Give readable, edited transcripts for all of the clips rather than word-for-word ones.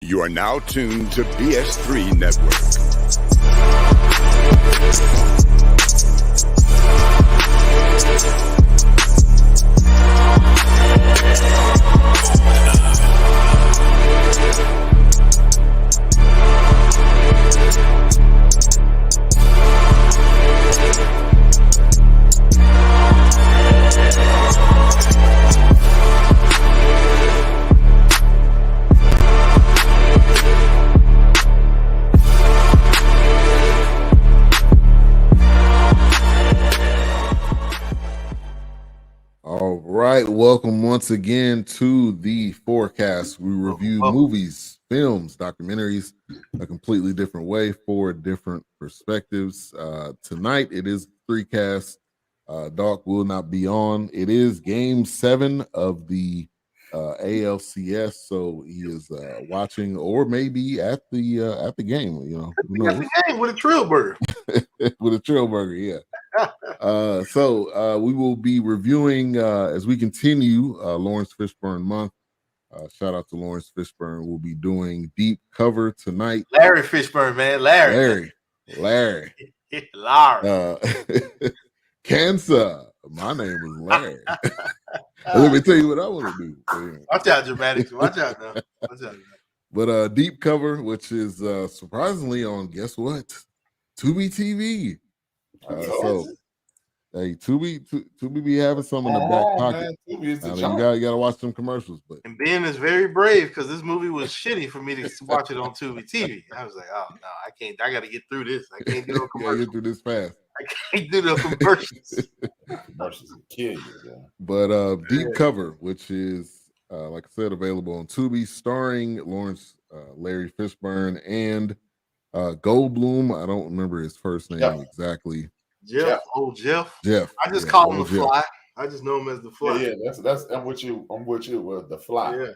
You are now tuned to BS3 Network. All right, welcome once again to the forecast. We review movies, films, documentaries a completely different way, for different perspectives. Tonight it is three cast. Doc will not be on. It is Game 7 of the ALCS, so he is watching or maybe at the game. You know, who knows? At the game with a Trill Burger. With a Trill Burger, yeah. So we will be reviewing as we continue Laurence Fishburne Month. Shout out to Laurence Fishburne. We'll be doing Deep Cover tonight. Larry Fishburne, man. Larry. Cancer. My name is Larry. Let me tell you what I want to do. Watch out, dramatics. Watch out now. Watch out. But Deep Cover, which is surprisingly on, guess what? Tubi TV. So, hey, Tubi be having some in the back pocket. You gotta watch some commercials. But and Ben is very brave because this movie was shitty for me to watch it on Tubi TV. I was like, oh no, I can't. I got to get through this. I can't do no commercials. Get through this fast. I can't do no commercials. Commercials will kill you. Yeah. But Deep Cover, which is like I said, available on Tubi, starring Lawrence, Larry Fishburne, and Goldblum. I don't remember his first name exactly. Jeff. Jeff. I just call him the Fly. I just know him as the Fly. Yeah, that's I'm with you with the Fly.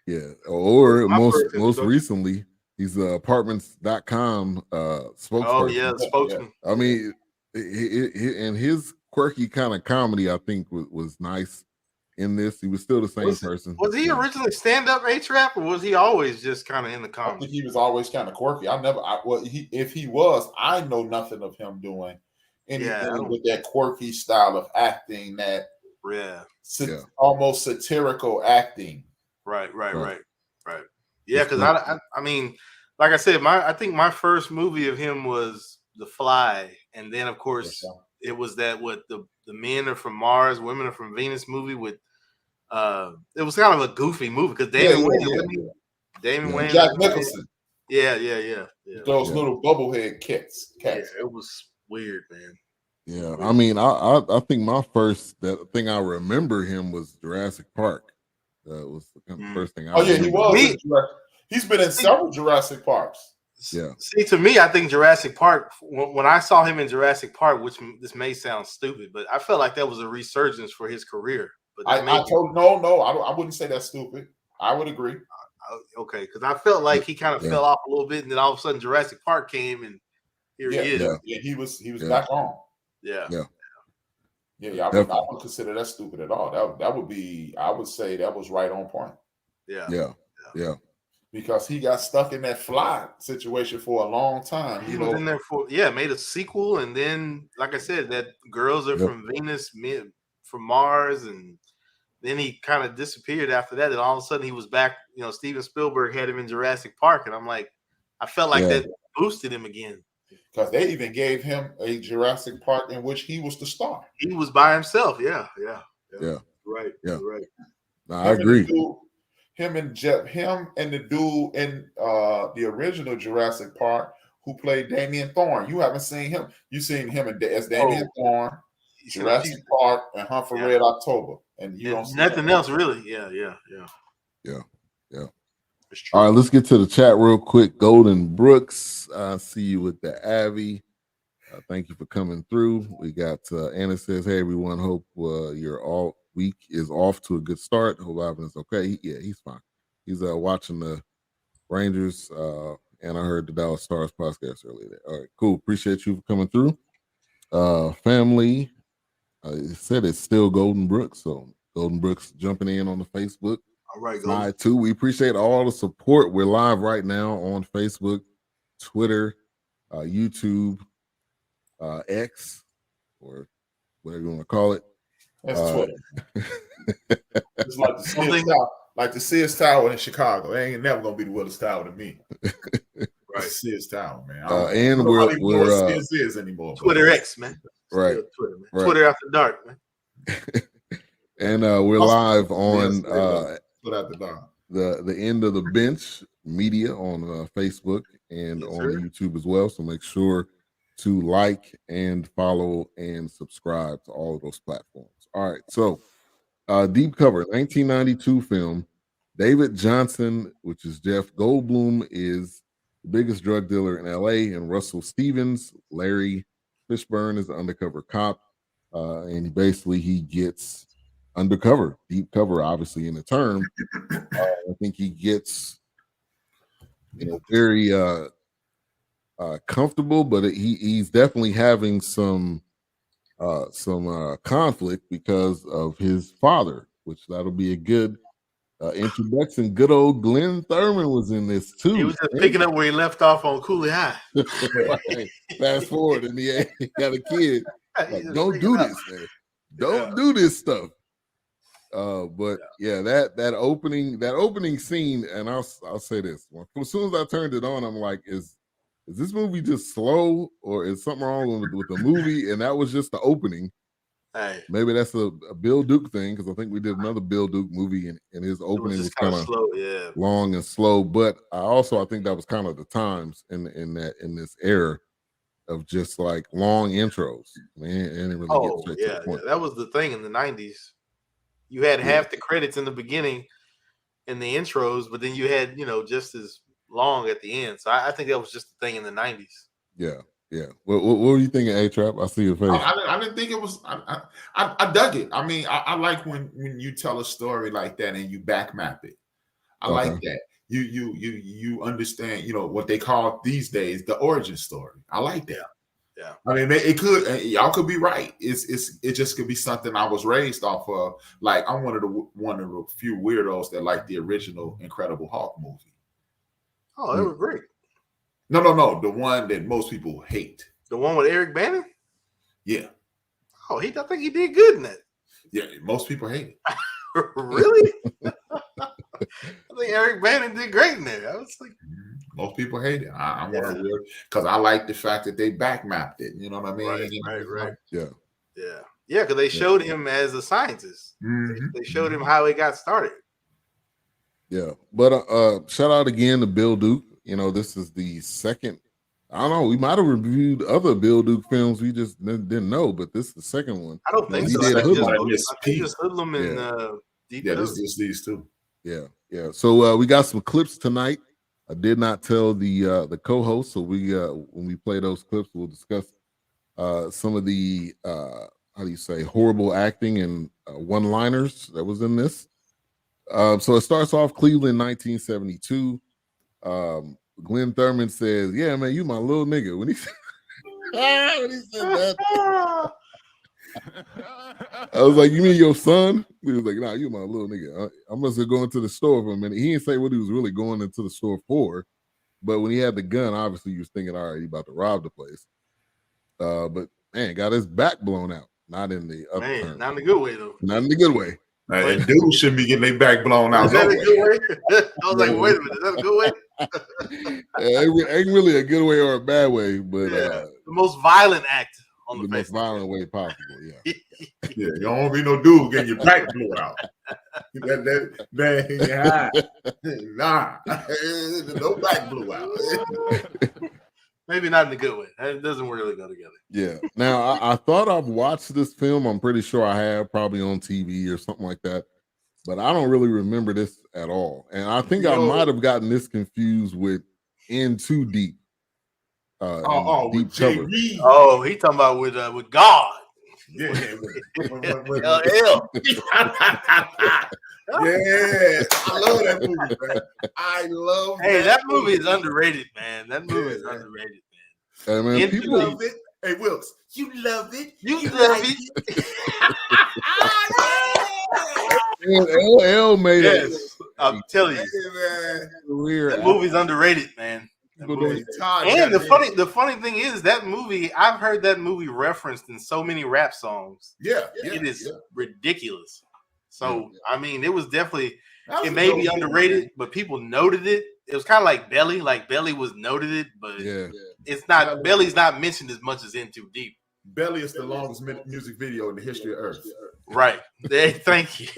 Yeah. Or most recently, he's apartments.com spokesperson. Oh yeah, the spokesman. I mean, and his quirky kind of comedy, I think, was nice in this. He was still the same person. Was he originally stand-up A-Trap, or was he always just kind of in the comedy? I think he was always kind of quirky. If he was, I know nothing of him doing anything with that quirky style of acting, that almost satirical acting. Right. Yeah, because I mean, like I said, I think my first movie of him was The Fly, and then of course it was that the Men Are From Mars, Women Are From Venus movie with it was kind of a goofy movie because Damon Wayans, Jack Nicholson. Yeah. Those little bubblehead cats. Yeah, it was weird, man. Yeah, I mean, I think my first thing I remember him was Jurassic Park. That was the kind of first thing. He was. He's been in several Jurassic Parks. Yeah. See, to me, I think Jurassic Park. When I saw him in Jurassic Park, which this may sound stupid, but I felt like that was a resurgence for his career. But I wouldn't say that's stupid. I would agree. Okay, because I felt like he kind of fell off a little bit, and then all of a sudden Jurassic Park came, and here he is. Yeah, he was back on. Yeah. I wouldn't consider that stupid at all. That would be, I would say that was right on point. Yeah. Because he got stuck in that Fly situation for a long time. He was in there made a sequel, and then, like I said, that Girls Are From Venus, Men From Mars, and then he kind of disappeared after that. And all of a sudden he was back. You know, Steven Spielberg had him in Jurassic Park, and I'm like, I felt like that boosted him again. Because they even gave him a Jurassic Park in which he was the star. He was by himself. Yeah. Right. No, I agree. Him and the dude in the original Jurassic Park who played Damien Thorne. You haven't seen him. You've seen him as Damien Thorne, Jurassic Park, and Hunt for Red October. And you don't see nothing else really. Yeah. All right, let's get to the chat real quick. Golden Brooks, I see you with the Avi. Thank you for coming through. We got Anna says, hey, everyone, hope your all week is off to a good start. Hope Ivan is okay. He's fine. He's watching the Rangers, and I heard the Dallas Stars podcast earlier. All right, cool. Appreciate you for coming through. Family, it said it's still Golden Brooks, so Golden Brooks jumping in on the Facebook. All right, side 2. We appreciate all the support. We're live right now on Facebook, Twitter, YouTube, X, or whatever you want to call it. That's Twitter. It's like the Sears Tower, like the Sears Tower in Chicago. It ain't never gonna be the Willis Tower to me. Right, Sears Tower, man. And we're Sears is anymore. Twitter X, man. Right. Twitter, man. Right. Twitter after dark, man. And we're live on the End of the Bench Media on Facebook and on YouTube as well. So make sure to like and follow and subscribe to all of those platforms. All right, so Deep Cover, 1992 film. David Johnson, which is Jeff Goldblum, is the biggest drug dealer in LA, and Russell Stevens, Larry Fishburne, is the undercover cop, and he gets undercover, deep cover, obviously in the term. I think he gets very comfortable, but he's definitely having some conflict because of his father, which that'll be a good introduction. Good old Glenn Thurman was in this too. He was just picking up where he left off on Cooley High. Right. Fast forward, and he got a kid. Like, don't do this, man. Don't do this stuff. But that opening scene, and I'll say this: as soon as I turned it on, I'm like, is this movie just slow, or is something wrong with the movie? And that was just the opening. Hey. Maybe that's a Bill Duke thing, because I think we did another Bill Duke movie, and his opening was kind of slow, long and slow. But I think that was kind of the times in this era of just like long intros. Man, that was the thing in the 90s. You had half the credits in the beginning in the intros, but then you had just as long at the end. So I think that was just the thing in the 90s. Yeah. What were you thinking, A-Trap? I see your face. I didn't think it was. I dug it. I mean, I like when you tell a story like that and you back map it. I like that. You understand. What they call these days the origin story. I like that. Yeah. I mean, it could. Y'all could be right. It just could be something I was raised off of. Like, I'm one of the few weirdos that like the original Incredible Hulk movie. Oh, that was great. No. The one that most people hate. The one with Eric Bana? Yeah. Oh, I think he did good in that. Yeah, most people hate it. Really? I think Eric Bana did great in there. I was like, most people hate it. I'm one of the because I like the fact that they back mapped it. You know what I mean? Right. Yeah. Because they showed him as a scientist. Mm-hmm. They showed him how he got started. Yeah, but shout out again to Bill Duke. This is the second. I don't know. We might have reviewed other Bill Duke films. We just didn't know, but this is the second one. I don't think so. I think just Hoodlum and Deep Cover. This is these two. Yeah. So we got some clips tonight. I did not tell the co-host, so when we play those clips, we'll discuss some of the horrible acting and one-liners that was in this. So it starts off Cleveland, 1972. Glenn Thurman says, "Yeah, man, you my little nigga." When he said that, I was like, "You mean your son?" He was like, "Nah, you my little nigga." I must have gone to the store for a minute. He didn't say what he was really going into the store for, but when he had the gun, obviously he was thinking, "All right, he about to rob the place." But man, got his back blown out. Not in the upturn. Not in the good way though. Not in the good way. And dudes shouldn't be getting their back blown out. Is that a good way? I was like, wait a minute, is that a good way? Ain't really a good way or a bad way, but the most violent act on the most violent way possible. Yeah. You don't want to be no dude getting your back blown out. Nah, no back blew out. Maybe not in a good way. It doesn't really go together. Yeah. Now, I thought I've watched this film. I'm pretty sure I have, probably on TV or something like that. But I don't really remember this at all. And I think I might have gotten this confused with In Too Deep. Deep Cover. Oh, he talking about with God. Yeah. LL. Yeah, I love that movie, man. I love. Hey, that movie is underrated, man. That movie is underrated, man. Hey, man, people love it. Hey, Wilkes, you love it. You love it. L made it. Yes, I'm telling you, that movie's underrated, man. That movie. And the funny thing is that movie. I've heard that movie referenced in so many rap songs. It is ridiculous. So I mean, it was definitely. It may be underrated, but people noted it. It was kind of like Belly. Like Belly was noted it, but it's not. Belly's not mentioned as much as In Too Deep. Belly is the longest music video in the history of Earth. Right. Thank you.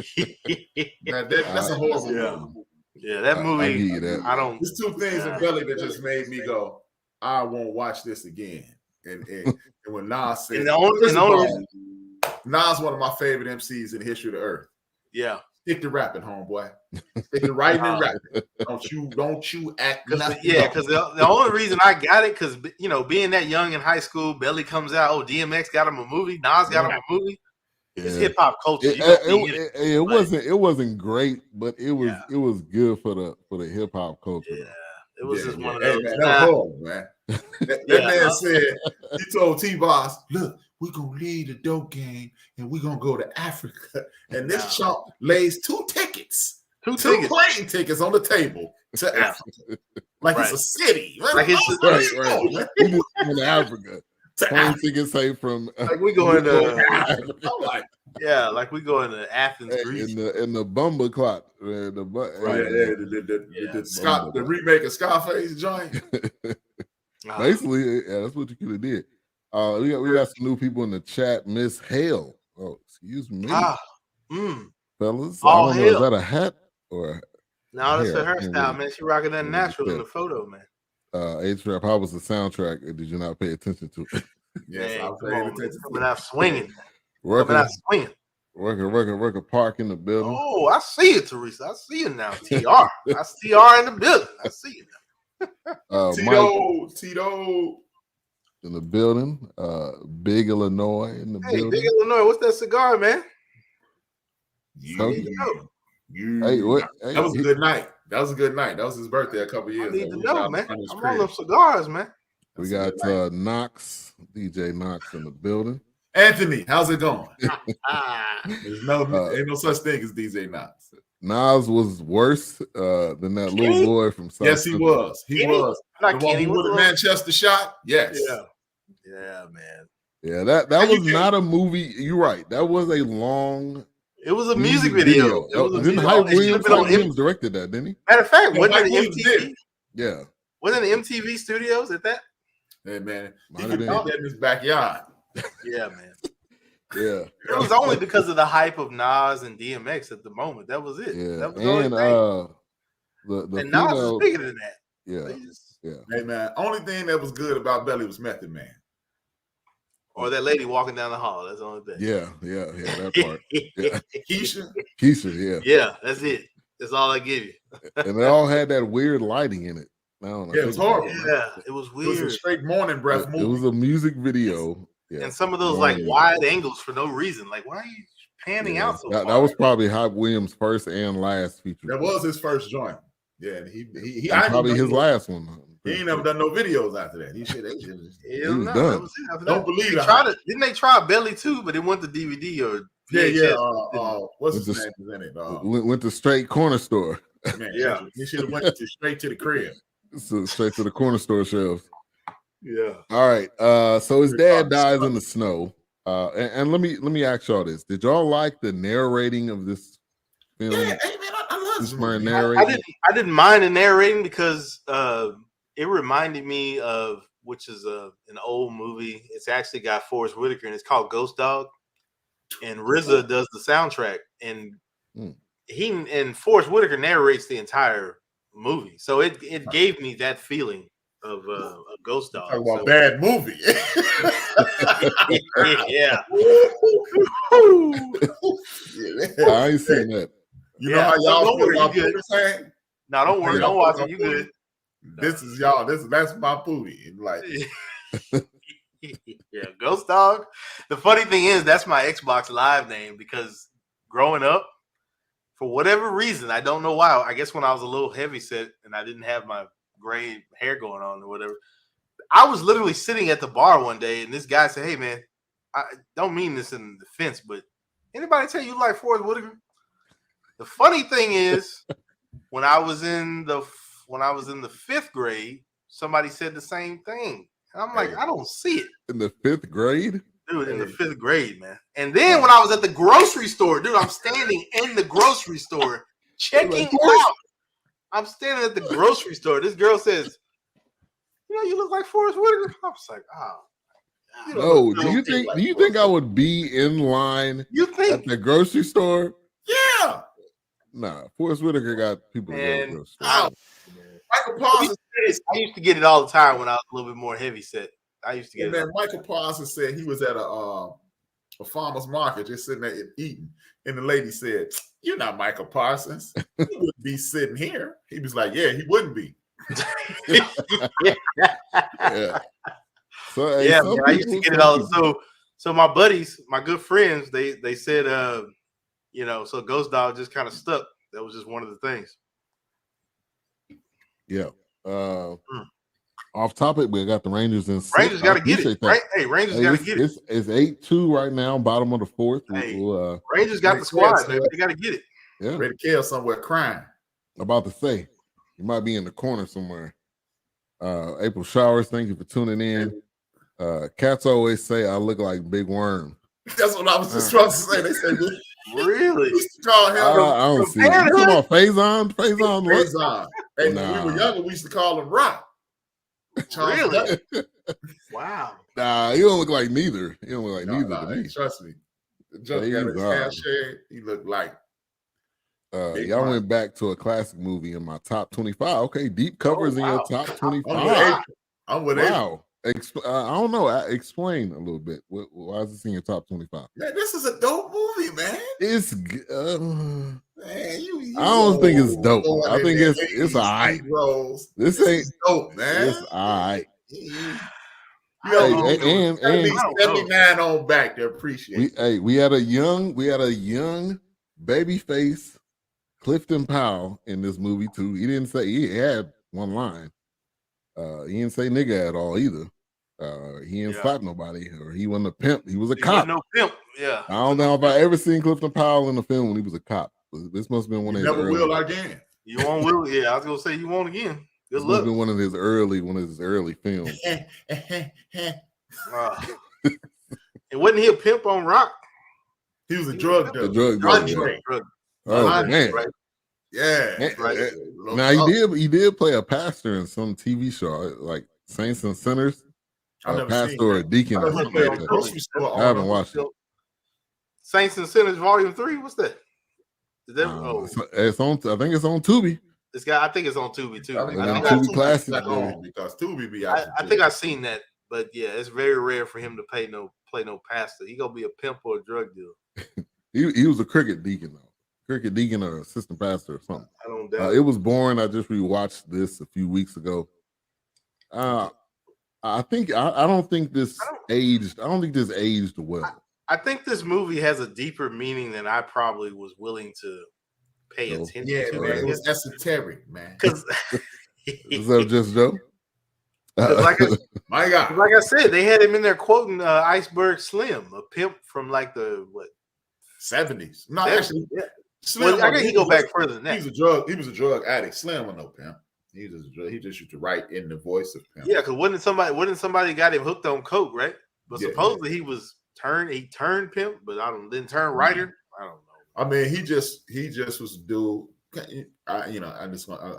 That's a horrible movie. Yeah, that movie. I don't. There's two things in Belly that just made me go, I won't watch this again. And when Nas said, Nas one of my favorite MCs in the history of the Earth. Yeah. Stick to rapping, homeboy. Stick to writing and rapping. Don't you act nothing. Yeah, because the only reason I got it, because being that young in high school, Belly comes out. Oh, DMX got him a movie. Nas got him a movie. It's hip hop culture. It wasn't great, but it was good for the hip hop culture. Yeah, it was just one of those. Man, that was horrible, man. That man said he told T-Boss, "Look, we're gonna leave the dope game and we're gonna go to Africa." And this chump lays two plane tickets on the table to Africa, like it's a city, like it's right. We just going to Africa. Plane tickets say from like we going to Africa. Like we going to Athens, Greece. in the Bumble Clock, the remake of Scarface joint. Basically, that's what you could have did. We got some new people in the chat. Miss Hale. Oh, excuse me. Fellas. All I don't know, is that a hat or no, that's her hairstyle, man. She rocking that natural in the photo, man. H-Rap, how was the soundtrack? Or did you not pay attention to it? Yes, I was paying attention. Coming out swinging. Worker Park in the building. Oh, I see it, Teresa. I see it now. TR. I see TR in the building. I see it now. Tito in the building. Big Illinois in the building. Big Illinois, what's that cigar, man? Hey, that was a good night. That was a good night. That was his birthday a couple years ago. I need to know, man. I'm on them cigars, man. We got Knox, DJ Knox in the building. Anthony, how's it going? There's ain't no such thing as DJ Knox. Nas was worse than that little boy from South. Yes, he was. He was. Not the one who with the Manchester shot. Yes. Yeah, man. Yeah, that was not a movie. You're right. That was a long. It was a music video. Didn't Hype Williams directed that, didn't he? Matter of fact, wasn't it MTV? Yeah. Wasn't it MTV Studios at that? Hey, man. He could do that in his backyard. Yeah, man. Yeah. It was only because of the hype of Nas and DMX at the moment. That was it. Yeah. That was and Nas was bigger than that. Yeah. Hey, man. Only thing that was good about Belly was Method Man. Or that lady walking down the hall. That's the only thing. Yeah, that part. Yeah. Keisha, yeah, that's it. That's all I give you. And they all had that weird lighting in it. I don't know. Yeah, it was horrible. Yeah, it was weird. It was a straight morning breath movie. It was a music video. Yeah. And some of those like wide angles for no reason. Like, why are you panning out so far? That was probably Hype Williams' first and last feature. That was his first joint. Yeah, and he probably his last one. He ain't never done no videos after that. He should. He was done. Don't believe it. Didn't they try Belly too? But it went to DVD or VHS. What's his name is in it? Went to straight corner store. Man, he should have went straight to the crib. So straight to the corner store shelves. Yeah. All right. So his dad dies in the snow. And let me ask y'all this: did y'all like the narrating of this film? Yeah, hey man, I love this narrating. I didn't mind the narrating because it reminded me of which is an old movie. It's actually got Forrest Whitaker and it's called Ghost Dog. And RZA does the soundtrack, and he and Forrest Whitaker narrates the entire movie. So it gave me that feeling of Ghost Dog. Talking about bad movie. Yeah. I ain't seen that. You know how y'all feel about Pootie? No, don't worry. Don't watch it. You good. This is y'all. That's my Pootie. Like, yeah, Ghost Dog. The funny thing is, that's my Xbox Live name because growing up, for whatever reason, I don't know why. I guess when I was a little heavy set and I didn't have my gray hair going on or whatever, I was literally sitting at the bar one day and this guy said, "Hey man, I don't mean this in defense, but anybody tell you like Forrest Whitaker?" The funny thing is, when I was in the 5th grade, somebody said the same thing. And I'm like, I don't see it. In the 5th grade? Dude, in the 5th grade, man. And then when I was at the grocery store, dude, I'm standing in the grocery store checking out. I'm standing at the grocery store. This girl says, you look like Forrest Whitaker. I was like, no. Do you think I would be in line at the grocery store? Yeah. Nah, Forrest Whitaker got people to go to the grocery store. Michael Parsons I used to get it all the time when I was a little bit more heavy set. I used to get it. Michael Parsons said he was at a farmer's market just sitting there eating. And the lady said, "You're not Michael Parsons. He wouldn't be sitting here." He was like, "Yeah, he wouldn't be." Yeah. So, man, I used to get it all. So my buddies, my good friends, they said, so Ghost Dog just kind of stuck. That was just one of the things. Yeah. Off topic, we got the Rangers in 6. Rangers got to get it. Right? Hey, Rangers got to get it. It's 8-2 right now, bottom of the 4th. Hey, Rangers got the squad, man. They got to get it. Yeah. Ready to kill somewhere crying. About to say, you might be in the corner somewhere. April Showers, thank you for tuning in. Cats always say I look like Big Worm. That's what I was just trying to say. They said, really? We used to call him I don't see it. You talking about Faison? Faison. Hey, when we were younger, we used to call him Rock. Really? Wow. Nah, you don't look like neither. You don't look like neither to me. Trust me. The junk got his hair shaved. He looked like. Y'all went back to a classic movie in my top 25. Okay, deep covers in your top 25. I'm with Wow. I don't know. Explain a little bit. Why is this in your top 25? Man, this is a dope movie, man. It's man, I don't think it's dope. I think it's all right. This ain't dope, man. It's all right. And 79 on back to appreciate. We had a young baby face Clifton Powell in this movie too. He didn't say, he had one line. He didn't say nigga at all either. He didn't slap nobody, or he wasn't a pimp. He was a cop. No pimp. Yeah. I don't know if I ever seen Clifton Powell in a film when he was a cop. This must have been one of his never early. Will again. You won't will? Yeah, I was gonna say you won't again. Good luck. Must have been one of his early films. And wasn't he a pimp on Rock? He was a drug dealer. Drug. Oh man. Right. Yeah. Right. Now he did play a pastor in some TV show, like Saints and Sinners. A pastor or a deacon. I haven't watched it. Saints and Sinners Volume 3. What's that? It's on. I think it's on Tubi. I think it's on Tubi too. I think Tubi Classic because Tubi be out. I think I've seen that, but yeah, it's very rare for him to play no pastor. He gonna be a pimp or a drug dealer. he was a cricket deacon though. Cricket deacon or assistant pastor or something. I don't doubt it was boring. I just rewatched this a few weeks ago. I don't think this aged well. I think this movie has a deeper meaning than I probably was willing to pay attention to. Man, it was esoteric, man. Is that just Joe? My God. Like I said, they had him in there quoting Iceberg Slim, a pimp from like the 70s. No, 70s, actually, yeah. Slim. Well, I guess he go back further than that. He was a drug addict. Slim was no pimp. He just used to write in the voice of pimp. Yeah, because wouldn't somebody got him hooked on coke, right? But supposedly he turned pimp, but didn't turn writer. I don't know. I mean, he just was a dude. I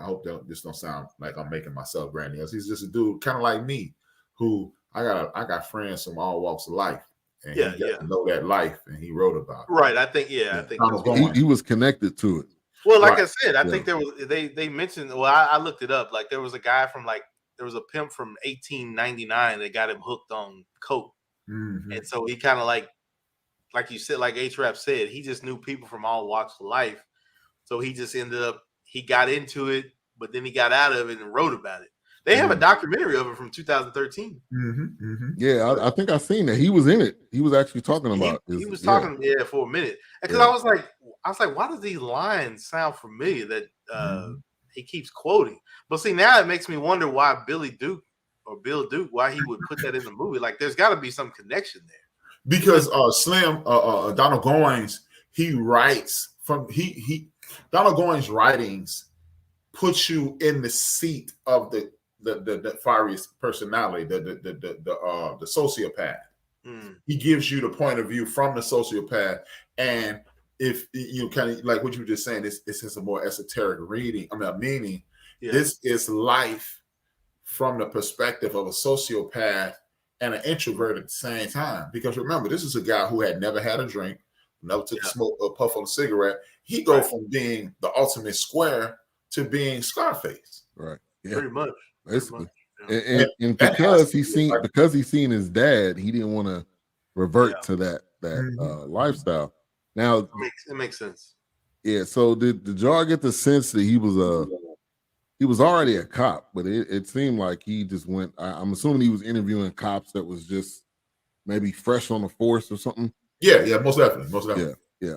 hope that this don't sound like I'm making myself grandiose. He's just a dude, kind of like me, who I got friends from all walks of life, and he got to know that life, and he wrote about it. Right. I think he was connected to it. Well, like I said, I think there was they mentioned. Well, I looked it up. Like there was a guy there was a pimp from 1899 that got him hooked on coke, and so he kind of like you said, like H-Rap said, he just knew people from all walks of life. So he just he got into it, but then he got out of it and wrote about it. They have a documentary of it from 2013. Yeah, I think I seen that. He was in it. He was actually talking about it. He was talking for a minute. Because I was like, why do these lines sound familiar that he keeps quoting? But see, now it makes me wonder why Bill Duke, why he would put that in the movie. Like, there's got to be some connection there. Because Slim, Donald Goines, he writes from he Donald Goines' writings put you in the seat of the fiery personality, the sociopath. He gives you the point of view from the sociopath, and if you kind of like what you were just saying, this is a more esoteric reading. Meaning, this is life from the perspective of a sociopath and an introvert at the same time. Because remember, this is a guy who had never had a drink, never took a puff on a cigarette. He go from being the ultimate square to being Scarface. Right. Yeah. Pretty much. Basically. And because he's seen his dad, he didn't want to revert to that lifestyle. Now it makes sense. Yeah. So did y'all get the sense that he was already a cop, but it seemed like he just went. I'm assuming he was interviewing cops that was just maybe fresh on the force or something. Yeah, most definitely. Yeah.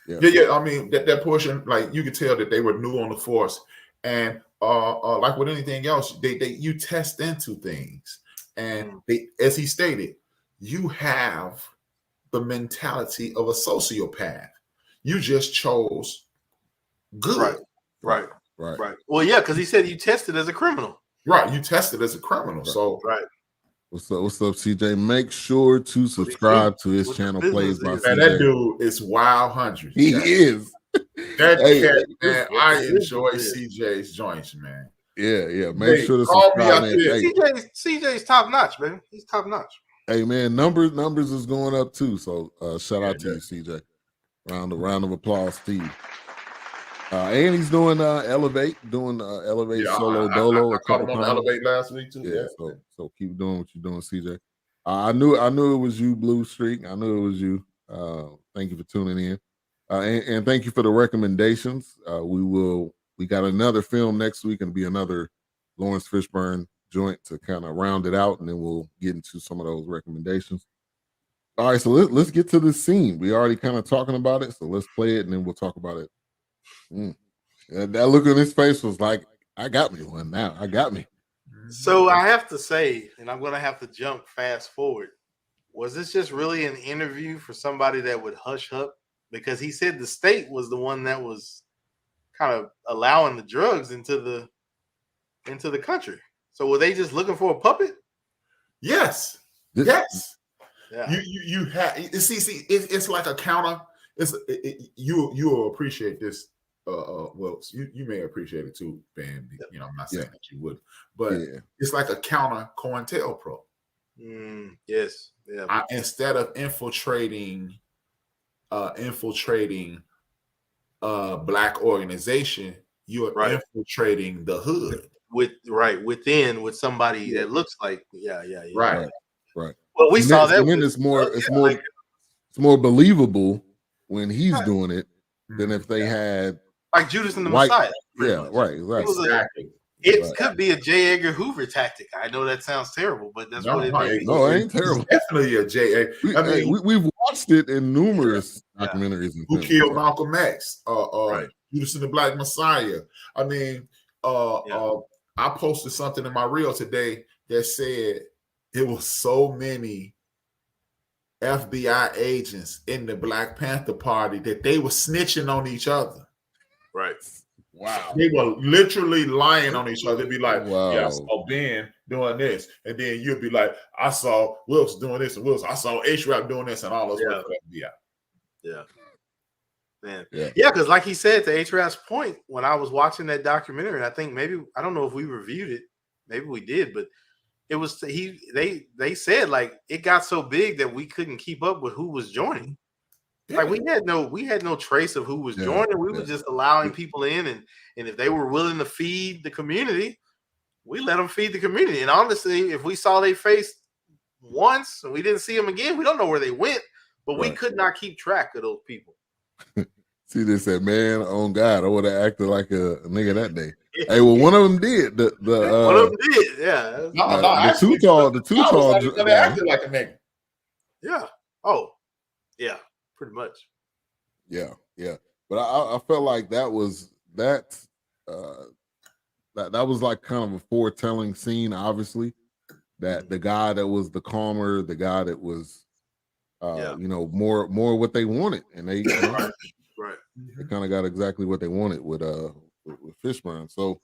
I mean, that portion, like you could tell that they were new on the force, and like with anything else, you test into things, and they, as he stated, you have the mentality of a sociopath. You just chose good. Right. Well, yeah, because he said you tested as a criminal. Right, you tested as a criminal. So What's up, CJ? Make sure to subscribe to his channel. Plays by CJ. That dude is Wild 100. He is. That cat, man. I enjoy CJ's joints, man. Yeah. Make sure to subscribe. CJ's top notch, man. He's top notch. Hey, man, numbers is going up too. So shout out to you, CJ. Round of applause to you. And he's doing Elevate solo dolo. I caught him on Elevate last week too. Yeah. So keep doing what you're doing, CJ. I knew it was you, Blue Streak. I knew it was you. Thank you for tuning in, and thank you for the recommendations. We got another film next week, and it'll be another Laurence Fishburne joint to kind of round it out, and then we'll get into some of those recommendations. All right, so let's get to this scene. We already kind of talking about it, so let's play it, and then we'll talk about it. That look on his face was like, I got me one now. I got me. So I have to say, and I'm going to have to jump fast forward. Was this just really an interview for somebody that would hush up? Because he said the state was the one that was kind of allowing the drugs into the country. So were they just looking for a puppet? Yes. Yeah. You have see it's like a counter. You will appreciate this. Well, you may appreciate it too, Ben. You know, I'm not saying that you would, but it's like a counter COINTELPRO. Yes. Yeah. Instead of infiltrating black organization, you are infiltrating the hood with somebody that looks like right. Well, we saw that. It's more believable when he's doing it than if they had like Judas and the Messiah. Yeah, right. Exactly. It could be a J. Edgar Hoover tactic. I know that sounds terrible, but that's what it is. No, it ain't terrible. It's definitely a J. We've watched it in numerous documentaries. Who killed Malcolm X? Judas and the Black Messiah. I mean, I posted something in my reel today that said it was so many FBI agents in the Black Panther Party that they were snitching on each other. Right. Wow. They were literally lying on each other. They'd be like, yeah, I saw Ben doing this. And then you'd be like, I saw Wilkes doing this, and Wilkes, I saw H-Rap doing this, and all those work for the FBI. Yeah. Man. Yeah, because like he said, to H-Rap's point, when I was watching that documentary, I think maybe, I don't know if we reviewed it, maybe we did, but it was they said like it got so big that we couldn't keep up with who was joining. Like we had no trace of who was joining. We were just allowing people in, and if they were willing to feed the community, we let them feed the community. And honestly, if we saw their face once and we didn't see them again, we don't know where they went, but we could not keep track of those people. See, they said, man, on God, I would have acted like a nigga that day. Hey, well, one of them did. One of them did, yeah. The two tall. They acted like a nigga. Yeah. Oh, yeah. Pretty much. Yeah. But I felt like that was that was like kind of a foretelling scene, obviously. That the guy that was the calmer, the guy that was more what they wanted. And they They kind of got exactly what they wanted with Fishburne. So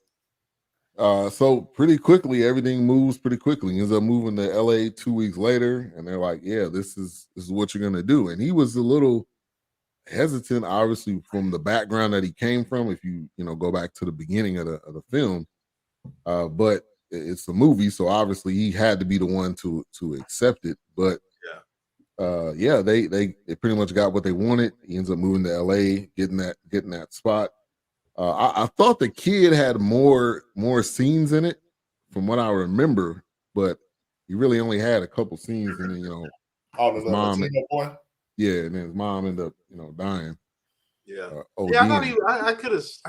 pretty quickly, everything moves pretty quickly. He ends up moving to LA 2 weeks later, and they're like, "Yeah, this is what you're gonna do." And he was a little hesitant, obviously, from the background that he came from. If you go back to the beginning of the film, but it's a movie, so obviously he had to be the one to accept it. But they pretty much got what they wanted. He ends up moving to LA, getting that spot. I thought the kid had more scenes in it, from what I remember, but he really only had a couple scenes, and then his mom, boy. Yeah, and then his mom ended up dying. Yeah, I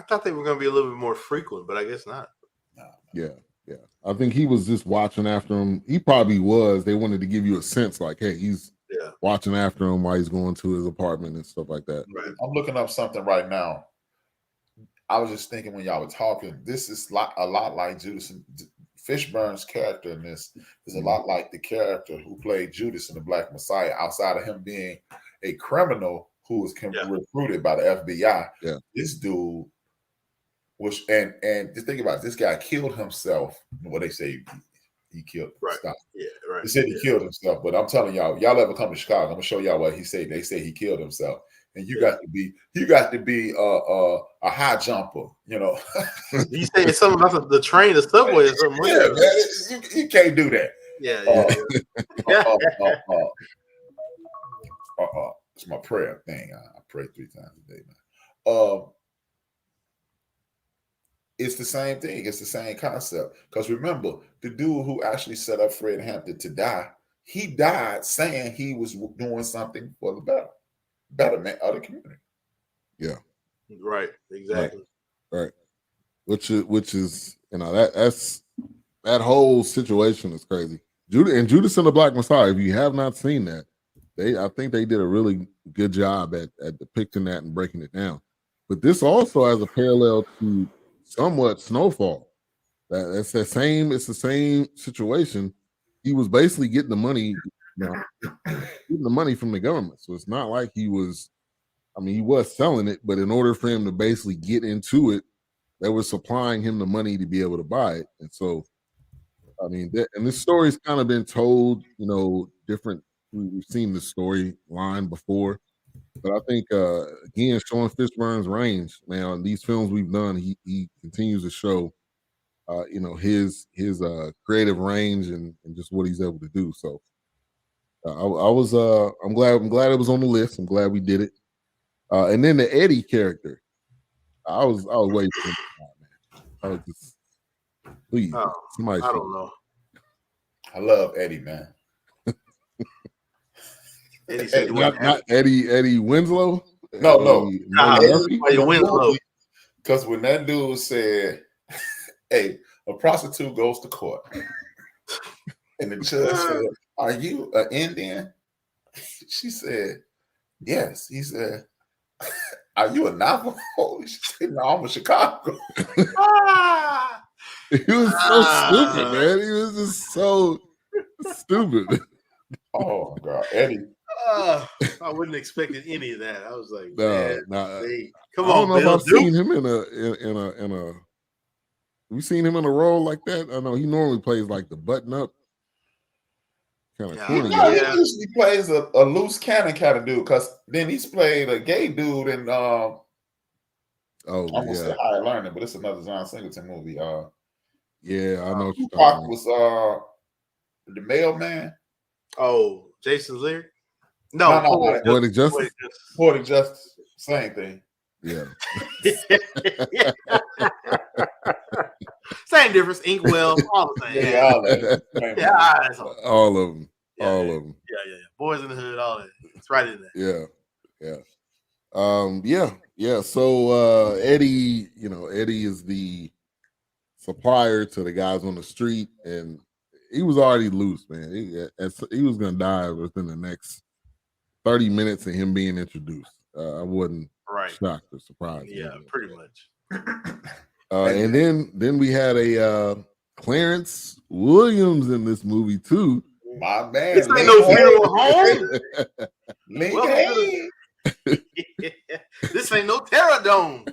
thought they were going to be a little bit more frequent, but I guess not. Yeah. I think he was just watching after him. He probably was. They wanted to give you a sense, like, hey, he's watching after him while he's going to his apartment and stuff like that. Right. I'm looking up something right now. I was just thinking when y'all were talking, this is a lot like Judas. Fishburne's character in this is a lot like the character who played Judas in the Black Messiah, outside of him being a criminal who was recruited by the FBI. Yeah. This dude was, and just think about it, this guy killed himself. Well, they say he killed right. Stop. Yeah, right. They said he killed himself, but I'm telling y'all ever come to Chicago, I'm gonna show y'all what he said. They say he killed himself. And you got to be a high jumper, You say something about the train, the subway, or something. Yeah, man, you can't do that. Yeah. It's my prayer thing. I pray 3 times a day, man. It's the same thing. It's the same concept. Because remember, the dude who actually set up Fred Hampton to die, he died saying he was doing something for the betterment of the community. Yeah. Right. Exactly. Right. Which is that whole situation is crazy. Judas and the Black Messiah, if you have not seen that, I think they did a really good job at depicting that and breaking it down. But this also has a parallel to somewhat Snowfall. It's the same situation. He was basically getting the money, getting the money from the government. So it's not like he was selling it, but in order for him to basically get into it, they were supplying him the money to be able to buy it. And so, and this story's kind of been told, different. We've seen this storyline before, but I think again, showing Fishburne's range, man, on these films we've done, he continues to show, his creative range and just what he's able to do. So, I'm glad it was on the list. I'm glad we did it. And then the Eddie character, I was waiting for him, man. I was just, please, somebody. I don't know. I love Eddie, man. Not Eddie Winslow. No. Eddie Winslow. Because when that dude said, "Hey, a prostitute goes to court," and the judge said, "Are you an Indian?" She said, "Yes." He said, "Are you a Navajo?" She said, "No, I'm a Chicago." He was so stupid, man. He was just so stupid. Oh my God, Eddie. I wouldn't expect any of that. I was like, come on. I don't know Bill, if I've seen him in a. Have you seen him in a role like that? I know he normally plays like the button up kind of corny. He usually plays a loose cannon kind of dude. Because then he's played a gay dude in I almost said Higher Learning, but it's another John Singleton movie. Yeah, I know. Tupac was the mailman. Oh, Jason Lear. No, Poetic Justice. Poetic Justice, same thing. Yeah. Same difference. Inkwell, all the same. Yeah, all of them. All of them. All of them. Yeah. Boys in the Hood, all that. It's right in there. Yeah. So Eddie, Eddie is the supplier to the guys on the street, and he was already loose, man. He was gonna die within the next 30 minutes of him being introduced. I wasn't shocked or surprised. Yeah, pretty much. And then we had a Clarence Williams in this movie too. My man, this ain't no funeral home. This ain't no Terror Dome.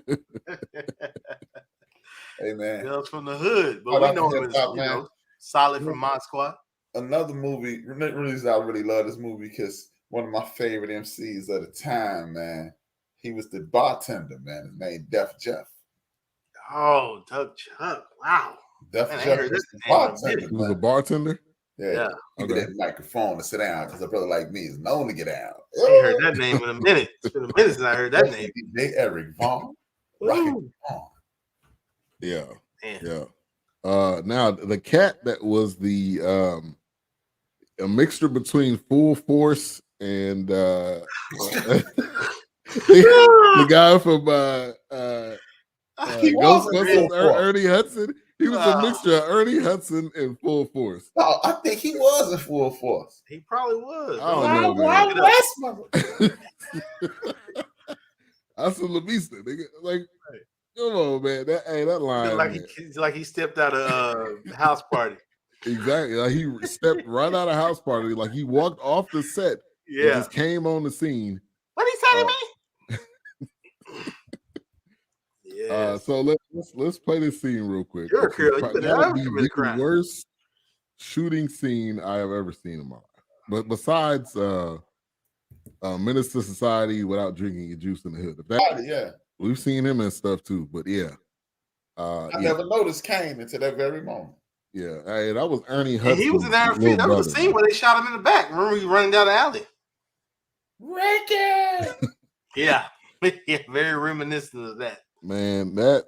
Hey man, It's from the hood, but we know him as solid from Mod Squad. Another movie. The reason I really love this movie because one of my favorite MCs of the time, man. He was the bartender, man. His name Def Jeff. Oh, Doug Chuck. Wow. Def Jeff was the bartender. He was a bartender? Yeah. He get that microphone to sit down because a brother like me is known to get out. I ain't heard that name in a minute. It's been a minute since I heard that name. Eric Vaughn. Rocket Vaughn. Yeah. Man. Yeah. Now the cat that was the a mixture between Full Force and the guy from Ghostbusters, Ernie Hudson. He was a mixture of Ernie Hudson and Full Force. No, I think he was in Full Force. He probably was. I don't know, Hudson La Vista, nigga. Like, come on, man. That line. Like he stepped out of house party. Exactly. Like he stepped right out of house party. Like he walked off the set. Yeah. And just came on the scene. What he say to me? Yeah. So let's play this scene real quick. You're a girl. You could have be the worst shooting scene I have ever seen in my life. But besides Menace to Society without drinking your juice in the hood. We've seen him and stuff too. But yeah. I never noticed Kane until that very moment. Yeah, hey, that was Ernie Hudson. He was in there. That was the scene where they shot him in the back. Remember he running down the alley? Ricky! Yeah. Very reminiscent of that. Man, that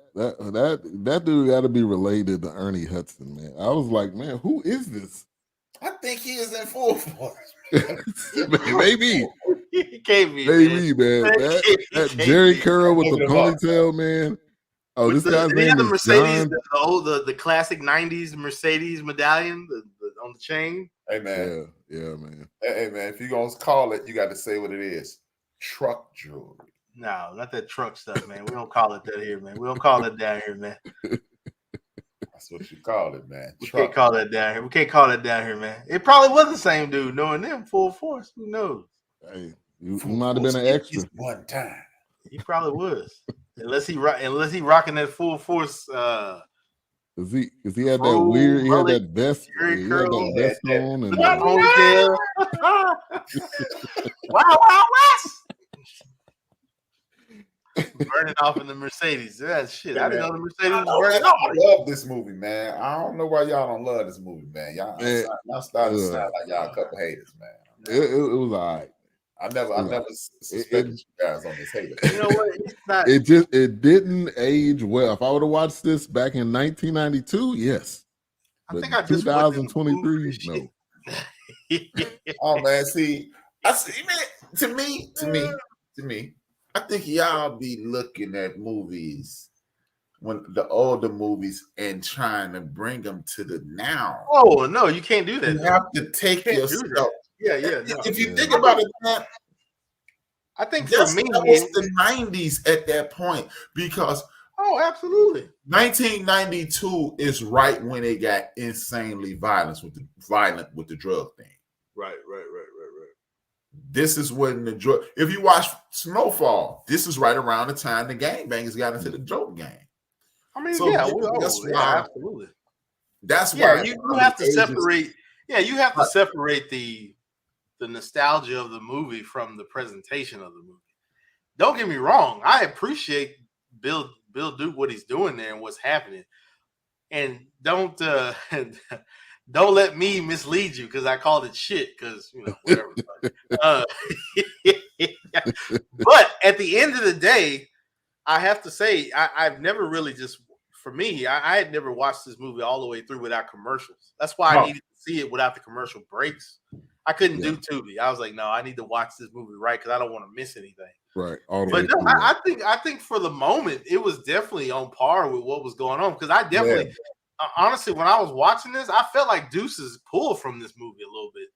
dude got to be related to Ernie Hudson, man. I was like, man, who is this? I think he is in Full Force. Maybe. He can't be. Maybe, man. That Jerry Curl with the ponytail, man. Oh, this guy's name is Mercedes, John. the classic '90s Mercedes medallion on the chain. Hey man, yeah, man. Hey man, if you're gonna call it, you got to say what it is. Truck jewelry. No, not that truck stuff, man. We don't call it that here, man. We don't call it down here, man. That's what you call it, man. We can't call that down here. We can't call that down here, man. It probably was the same dude, knowing them Full Force. Who knows? Hey, you might have been an extra one time. He probably was, unless he rocking that Full Force. Cause he had that weird, he had that vest, he had that vest on, and Wow, West. Burning off in the Mercedes. That shit. I didn't know the Mercedes was burning off. I love this movie, man. I don't know why y'all don't love this movie, man. Y'all starting to sound like y'all a couple haters, man. It was all right. I never suspected you guys on this hater. You know what? It didn't age well. If I would have watched this back in 1992, yes. I think I just 2023, no. Oh man, see, man, to me, I think y'all be looking at movies when the older movies and trying to bring them to the now. Oh no, you can't do that. You have to take yourself. Yeah. No, if you think about it, man, I think for me, that was the 90s at that point because absolutely. 1992 is right when it got insanely violent with the drug thing. Right. This is when the drug. If you watch Snowfall, this is right around the time the gangbangers got into the dope game. I mean, so absolutely. That's why you have to separate. Yeah, you have to separate the nostalgia of the movie from the presentation of the movie. Don't get me wrong. I appreciate Bill Duke, what he's doing there and what's happening. And don't let me mislead you because I called it shit because, whatever. But at the end of the day, I have to say, I've never really I had never watched this movie all the way through without commercials. That's why I needed to see it without the commercial breaks. I couldn't do Tubi. I was like, no, I need to watch this movie right because I don't want to miss anything. Right. But no, I think for the moment it was definitely on par with what was going on because I definitely, honestly, when I was watching this, I felt like Deuces pulled from this movie a little bit.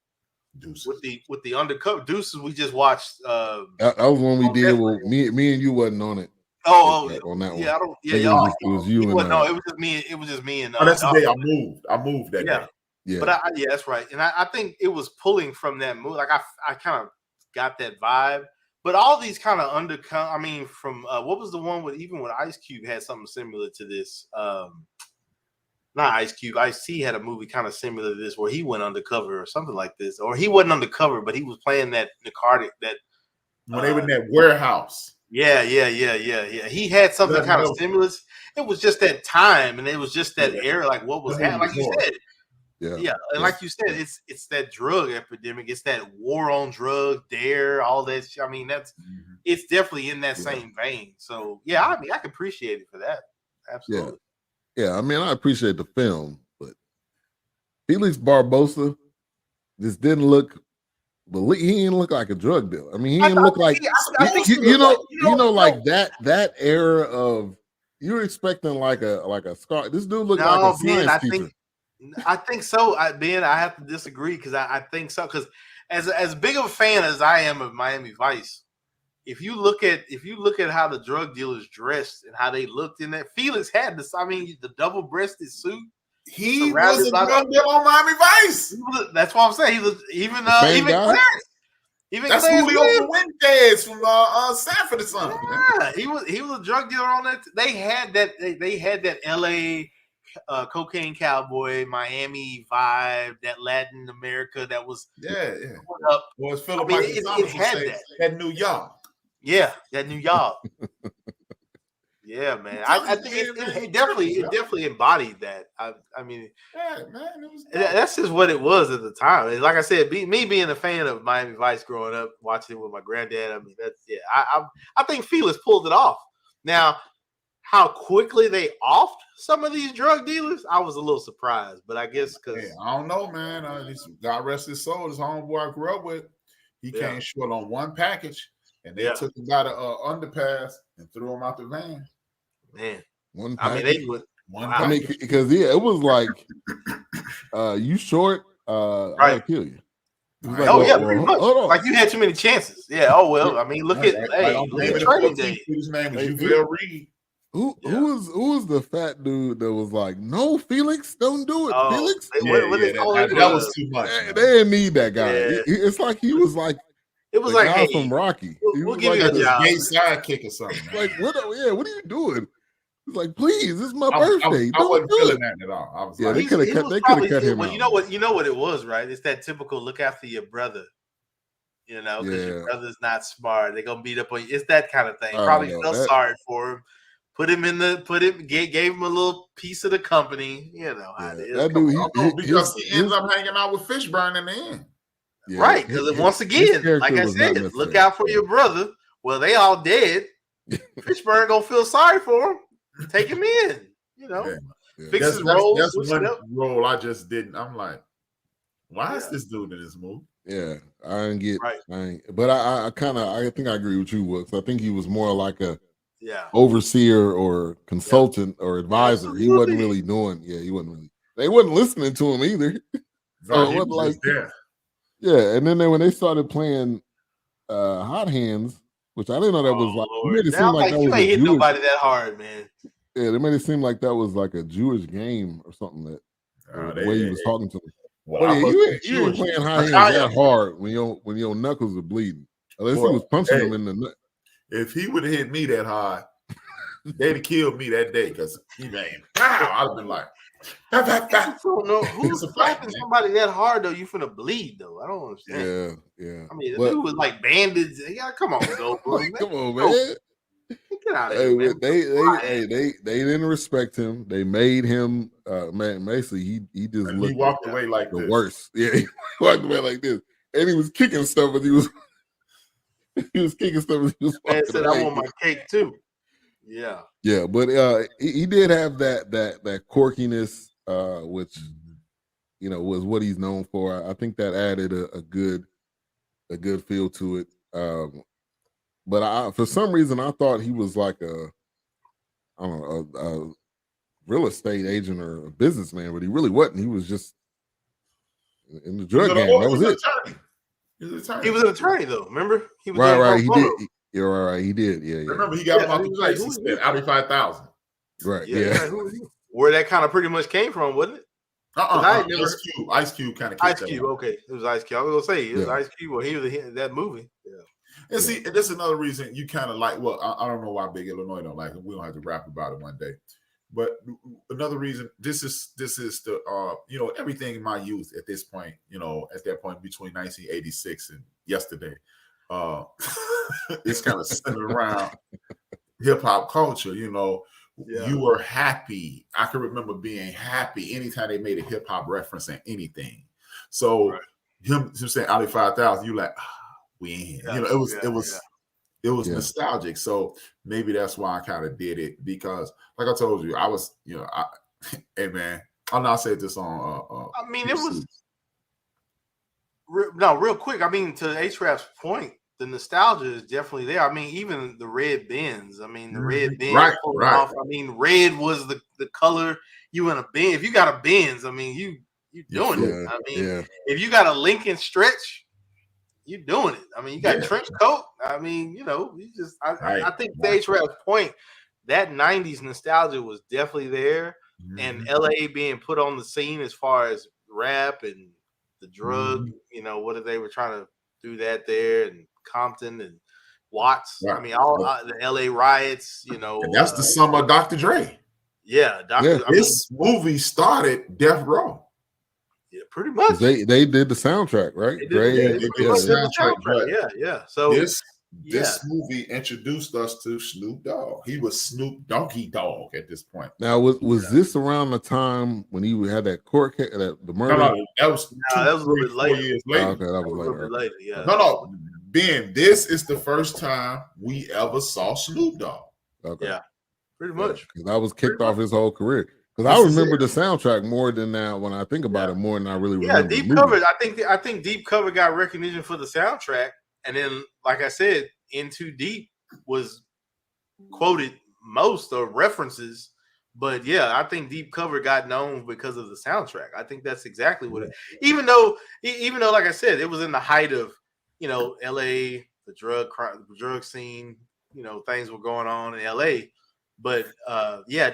Deuces. With the undercover Deuces we just watched. That was one we did. Where me and you wasn't on it. On that one. Yeah, y'all. It was you and no, it was just me. It was just me and. That's the day I moved. I moved that day. Yeah. But that's right. And I think it was pulling from that movie. Like I kind of got that vibe. But all these kind of undercut. I mean, from what was the one with Ice Cube had something similar to this. Not Ice Cube. Ice-T had a movie kind of similar to this where he went undercover or something like this, or he wasn't undercover, but he was playing that narcotic that when they were in that warehouse. Yeah. He had something kind of similar. It was just that time, and it was just that era, like what was happening. Like you said, and like you said, it's that drug epidemic. It's that war on drug, all that. I mean, it's definitely in that same vein. So I mean, I can appreciate it for that. Absolutely. Yeah, I mean, I appreciate the film, but Felix Barbosa just didn't look. But he didn't look like a drug dealer. I mean, he didn't look like like that era of you're expecting like a scar. This dude looked like a science teacher. I think so. Ben, I have to disagree because I think so. Because as big of a fan as I am of Miami Vice, if you look at how the drug dealers dressed and how they looked in that, Felix had this. I mean, the double-breasted suit. He was a drug dealer on Miami Vice. That's what I'm saying. He was even Clarence. That's Julio Fuentes from Sanford or something. Yeah, he was a drug dealer on that. They had that L.A. Cocaine cowboy, Miami vibe, that Latin America that was up. Well, it's Philip it had that New York. Yeah, that New York. Yeah, man. I think it definitely embodied that. I mean, man, that's just what it was at the time. And like I said, me being a fan of Miami Vice growing up, watching it with my granddad. I mean, I think Felix pulled it off. Now, how quickly they offed some of these drug dealers, I was a little surprised. But I guess because I don't know, man. God rest his soul. His homeboy I grew up with, he came short on one package, and they took him out of underpass and threw him out the van. Man, one I mean, they would. I mean, because it was like, you short, I'll kill you. Like, pretty much. Like you had too many chances. Yeah. Oh well. I mean, look at Trading Day. His name was Uville Reed. Who was the fat dude that was like, no, Felix, don't do it, Felix? That was too much. They didn't need that guy. Yeah. It's like he was like. It was like, hey, from Rocky. We'll give you a job. Gay sidekick or something. Like, what are you doing? It's like, please, this is my birthday. I wasn't feeling that at all. I was they could have cut him out. You know what it was, right? It's that typical look after your brother. You know, because your brother's not smart. They're gonna beat up on you. It's that kind of thing. Probably felt sorry for him. Gave him a little piece of the company. You know how it is. That dude, because he ends up hanging out with Fishburne in the end. Yeah, right, because once again, like I said, look out for your brother. Well, they all dead. Fishburne gonna feel sorry for him. Take him in, you know. Fix his role. That's one role I just didn't. I'm like, why is this dude in this movie? Yeah, I didn't get. Right. But I think I agree with you, Wooks. I think he was more like a overseer or consultant or advisor. Absolutely. He wasn't really doing. Yeah, he wasn't really. They wasn't listening to him either. So it wasn't like. Yeah, and then when they started playing Hot Hands, which I didn't know that was like, you made it seem like that was ain't hit nobody that hard, man. Yeah, they made it seem like that was like a Jewish game or something. The way he was talking to them. Well, you ain't playing Hot Hands that hard when your knuckles are bleeding. Unless he was punching them in the nut. If he would have hit me that hard, they'd have killed me that day because I'd have been like. I don't know who's slapping somebody that hard though. You finna bleed though. I don't understand. Yeah. I mean, the dude was like bandaged. Yeah, come on, Goldblum. Come on, man. Get out of here, man. They didn't respect him. They made him man. Basically, he just looked. He walked away like the this. Worst. Yeah, he walked away like this, and he was kicking stuff. As he was kicking stuff. As he was man said, "I want my cake too." Yeah, but he did have that quirkiness, which was what he's known for. I think that added a good feel to it. But for some reason I thought he was like a real estate agent or a businessman, but he really wasn't. He was just in the drug game. That was it. He was an attorney though. Remember? He was right. He did. You're all right. He did. Yeah. Remember, he got him out the place. He spent $5,000. Right. Yeah. Where that kind of pretty much came from, wasn't it? Ice Cube kind of. Ice Cube. Okay, it was Ice Cube. I was gonna say it was Ice Cube. Well, he was in that movie. Yeah. And see, this is another reason you kind of like. Well, I don't know why Big Illinois don't like it. We don't have to rap about it one day. But another reason, this is the everything in my youth at this point, at that point between 1986 and yesterday, it's kind of centered around hip hop culture. You were happy. I can remember being happy anytime they made a hip hop reference in anything. So him saying Ali 5000, you like, we in. It was nostalgic. So maybe that's why I kind of did it, because like I told you, I was, hey man, I'll not say this on I mean, it was real quick. I mean, to H-Rap's point, the nostalgia is definitely there. I mean, even the red Benz. I mean, the red Benz. Right. Off. I mean, red was the color you in a Benz. If you got a Benz, I mean, you doing it. I mean, if you got a Lincoln Stretch, you doing it. I mean, you got trench coat. I mean, you just. I think to H-Rap's point, that 90s nostalgia was definitely there, and LA being put on the scene as far as rap and the drug. What they were trying to do that there, and Compton and Watts. Right. I mean, all the LA riots, And that's the summer of Dr. Dre. Yeah, this movie started Death Row. Yeah, pretty much. They did the soundtrack, right? They did the soundtrack. Yeah. So this movie introduced us to Snoop Dogg. He was Snoop Donkey Dogg at this point. Now, was this around the time when he had that court case, the murder? No, that was a little bit later. 4 years later. Okay, that was later. A little bit later. Yeah. No, Ben, this is the first time we ever saw Snoop Dogg. Okay. Yeah, pretty much. Because I was kicked off his whole career. Because I remember the soundtrack more than that. When I think about it, more than I really remember. Yeah, Deep Cover. I think Deep Cover got recognition for the soundtrack, and then, like I said, Into Deep was quoted most of references. But yeah, I think Deep Cover got known because of the soundtrack. I think that's exactly what it. Even though, like I said, it was in the height of LA, the drug scene. Things were going on in LA. But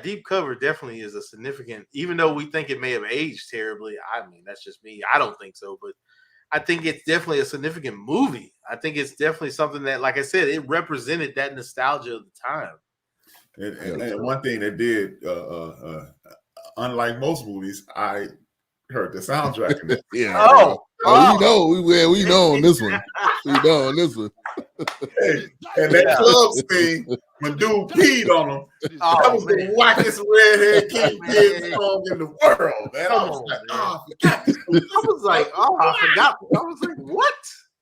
Deep Cover definitely is a significant, even though we think it may have aged terribly. I mean, that's just me. I don't think so, but I think it's definitely a significant movie. I think it's definitely something that, like I said, it represented that nostalgia of the time. And one thing that did, unlike most movies, I heard the soundtrack. We know on this one. We know on this one. And that club scene, when dude peed on him, that was the wackest redhead kid song in the world, man. I was like, I forgot. I was like, what?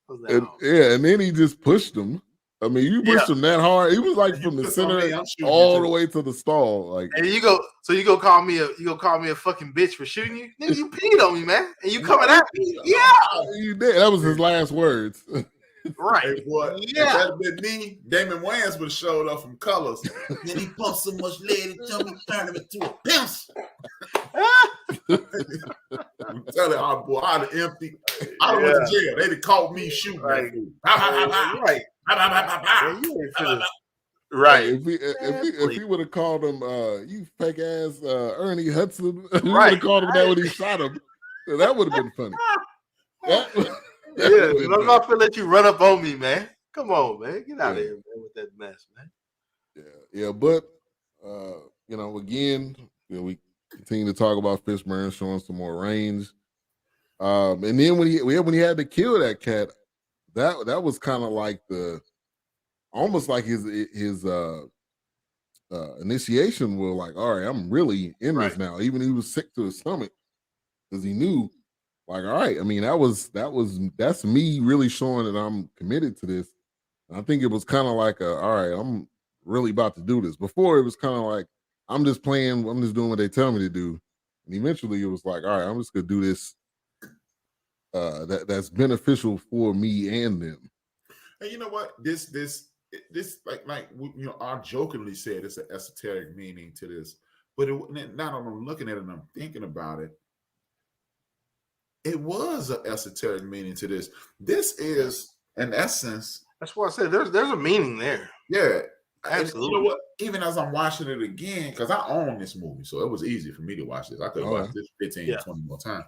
And then he just pushed him. I mean, you pushed him that hard. He was like from the center all the way to the stall. Like, and you go call me a fucking bitch for shooting you? Nigga, you peed on me, man. And you coming at me? Yeah, you did. That was his last words. Right. Hey, boy, if that had been me, Damon Wayans would have showed up from Colors. Then he pumped so much lead and turned him into a pimps. I'm telling you, boy, I'd have empty. I'd have went to jail. They'd have caught me shooting. Right. Right. If he would have called him, you fake ass Ernie Hudson, he would have called him that when he shot him. That would have been funny. I'm not gonna let you run up on me, man. Come on, man. Get out of here, man, with that mess, man. Yeah. But again, we continue to talk about Fishburne showing some more range. And then when he had to kill that cat, that was kind of like almost like his initiation was like, all right, I'm really in this now. Even he was sick to his stomach because he knew. Like, all right, I mean, that's me really showing that I'm committed to this. And I think it was kind of like all right, I'm really about to do this. Before it was kind of like, I'm just playing, I'm just doing what they tell me to do. And eventually it was like, all right, I'm just gonna do this that's beneficial for me and them. And you know what? This like I jokingly said it's an esoteric meaning to this, but now that I'm looking at it and I'm thinking about it, it was an esoteric meaning to this. This is, in essence, that's what I said. There's a meaning there. Yeah, absolutely. You know what? Even as I'm watching it again, because I own this movie, so it was easy for me to watch this. I could have watched this 15, 20 more times.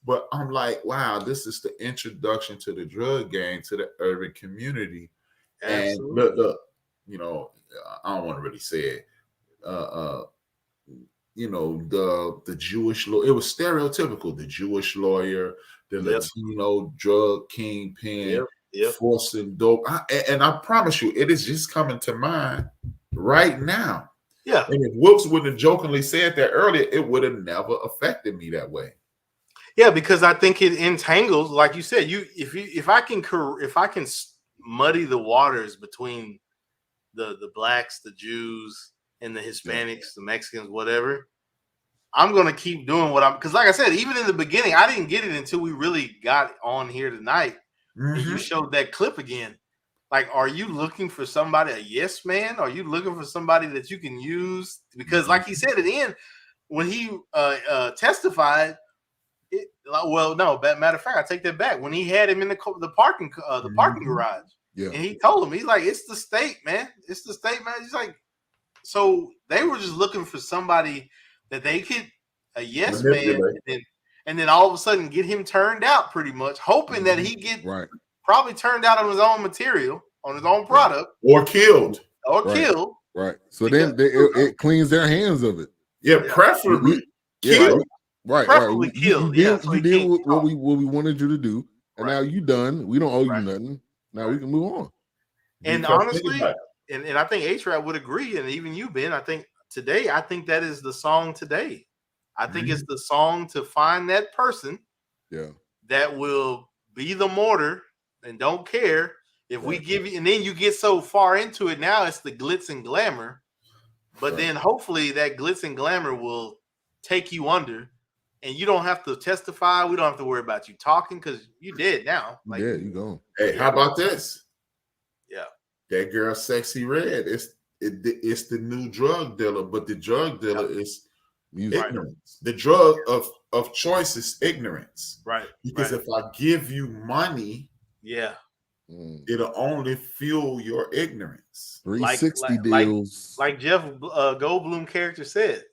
But I'm like, wow, this is the introduction to the drug gang, to the urban community. Absolutely. And the you know, I don't want to really say it. You know, the Jewish lawyer, it was stereotypical. The Jewish lawyer, the Latino drug kingpin, forcing dope. And I promise you, it is just coming to mind right now. Yeah. And if Wilkes wouldn't have jokingly said that earlier, it would have never affected me that way. Yeah, because I think it entangles, like you said. If I can muddy the waters between the blacks, the Jews, and the Hispanics, the Mexicans, whatever, I'm gonna keep doing what I'm. Because, like I said, even in the beginning, I didn't get it until we really got on here tonight, and you showed that clip again. Like, are you looking for somebody, a yes man? Are you looking for somebody that you can use? Because, like he said at the end, when he testified. Well, no. Matter of fact, I take that back. When he had him in the parking garage, and he told him, he's like, "It's the state, man. It's the state, man." He's like, so they were just looking for somebody that they could a yes man, and then all of a sudden get him turned out, pretty much, hoping that he get probably turned out on his own material, on his own product, or killed, killed. Right. So then it cleans their hands of it. Yeah, preferably killed. Right. Killed. You did what we wanted you to do, and now you done. We don't owe you nothing. Now we can move on. And honestly, and I think A-Trap would agree, and even you, Ben. I think that is the song today. I think it's the song to find that person, that will be the mortar and don't care if we give you. And then you get so far into it. Now it's the glitz and glamour, but then hopefully that glitz and glamour will take you under. And you don't have to testify. We don't have to worry about you talking because you dead now. Like, you gone. Hey, how about this? Yeah, that girl, Sexy Red. It's the new drug dealer, but the drug dealer is ignorance. The drug of choice is ignorance. Right. Because if I give you money, it'll only fuel your ignorance. 360 deals. Like Jeff Goldblum character said,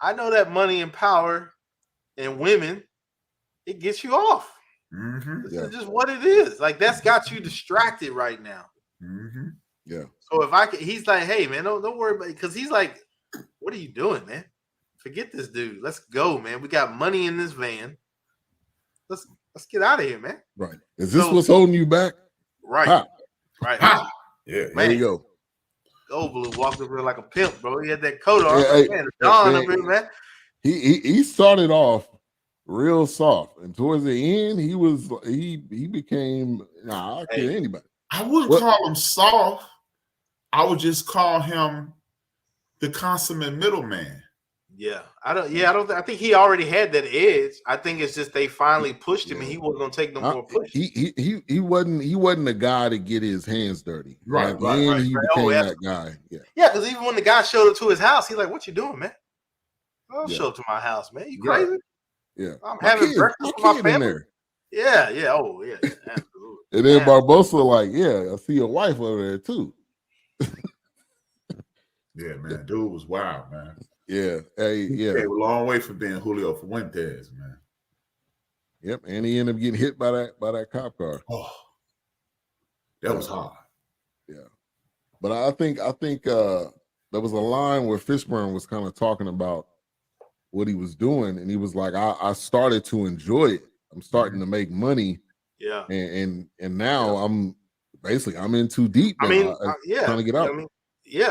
I know that money and power and women, it gets you off. This is just what it is. Like, that's got you distracted right now. Yeah. So if I can, he's like, hey man, don't worry about it, because he's like, what are you doing, man? Forget this dude. Let's go, man. We got money in this van. Let's get out of here, man. Right. Is this what's holding you back? Right. Ha. Right. Ha. Yeah. There you go. Goldblum walked over like a pimp, bro. He had that coat on. Man. He started off real soft, and towards the end, he became I'll kill anybody. I wouldn't call him soft. I would just call him the consummate middleman. Yeah, I think he already had that edge. I think it's just they finally pushed him, and he wasn't gonna take no more push. He wasn't a guy to get his hands dirty. Right. He became that guy. Yeah, because even when the guy showed up to his house, he's like, "What you doing, man? Don't show up to my house, man. You crazy? Yeah, I'm having breakfast with my family." Yeah. Oh, yeah. Absolutely. And then Barbosa like, I see your wife over there too. Yeah, man. Dude was wild, man. Yeah. Hey, He came a long way from being Julio Fuentes, man. Yep. And he ended up getting hit by that cop car. Oh, that was hard. Yeah. But I think there was a line where Fishburne was kind of talking about what he was doing, and he was like, I started to enjoy it. I'm starting to make money. Yeah. And now I'm in too deep. I mean, trying to get out. I mean,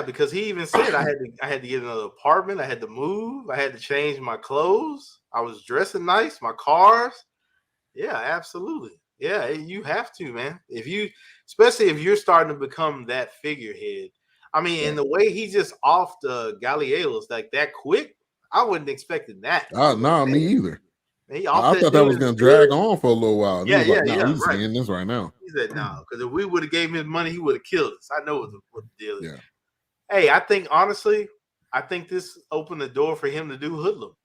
because he even said I had to get another apartment. I had to move. I had to change my clothes. I was dressing nice. My cars. Yeah, absolutely. Yeah, you have to, man. Especially if you're starting to become that figurehead. I mean, and the way he just off the Gallegos like that quick, I wasn't expecting that. No, me either. I thought that was going to drag on for a little while. And Yeah, he was like, yeah, he's saying this right now. He said, no, because if we would have gave him his money, he would have killed us. I know what the deal is. Yeah. Hey, I think, honestly, this opened the door for him to do Hoodlum,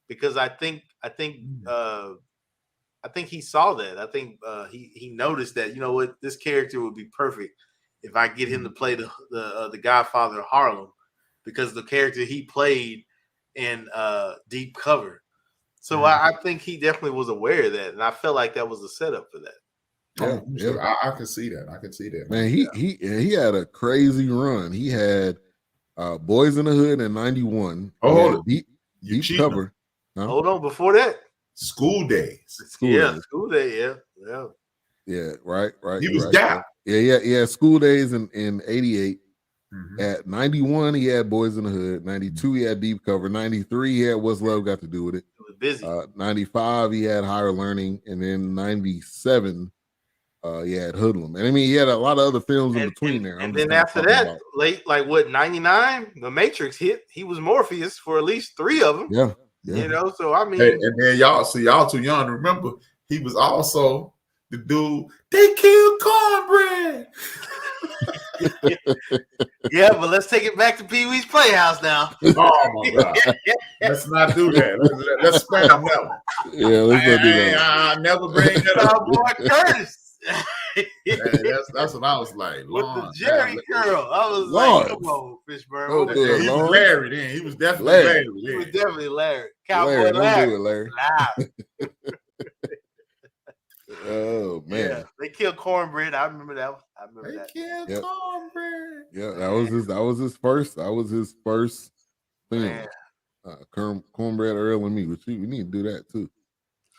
because I think he saw that. I think he noticed that, you know what, this character would be perfect if I get him to play the Godfather of Harlem, because the character he played in Deep Cover. So I think he definitely was aware of that, and I felt like that was the setup for that. I can see that. I can see that. Man, he had a crazy run. He had Boys in the Hood in '91. Oh, deep cover. Huh? Hold on, before that, School Days. School Day. Yeah, right. He was down. Yeah. School Days in '88. At 91, he had Boys in the Hood. 92, he had Deep Cover. 93, he had What's Love Got to Do with It. He was busy. 95, he had Higher Learning, and then 97, he had Hoodlum. And I mean, he had a lot of other films in between there. And then after that, late, like what, 99, The Matrix hit. He was Morpheus for at least 3 of them. Yeah. You know, so I mean, and then y'all too young to remember. He was also the dude. They killed Cornbread. Yeah, but let's take it back to Pee Wee's Playhouse now. Oh my God! Let's not do that. Let's spam Never. Yeah, let's not do that. I never bring that up, boy Curtis. That's what I was like. With the Jerry curl, I was Lord. like, "Come on, Fishburne." Don't do it, he Lord. was Larry then. He was definitely Larry. He was definitely Larry. Cowboy Larry, don't Larry. do it, Larry. Nah. Oh man, yeah, they killed Cornbread. I remember that. They killed Cornbread. Yeah, that was his first. That was his first film. Cornbread, Earl, and Me. Which we need to do that too.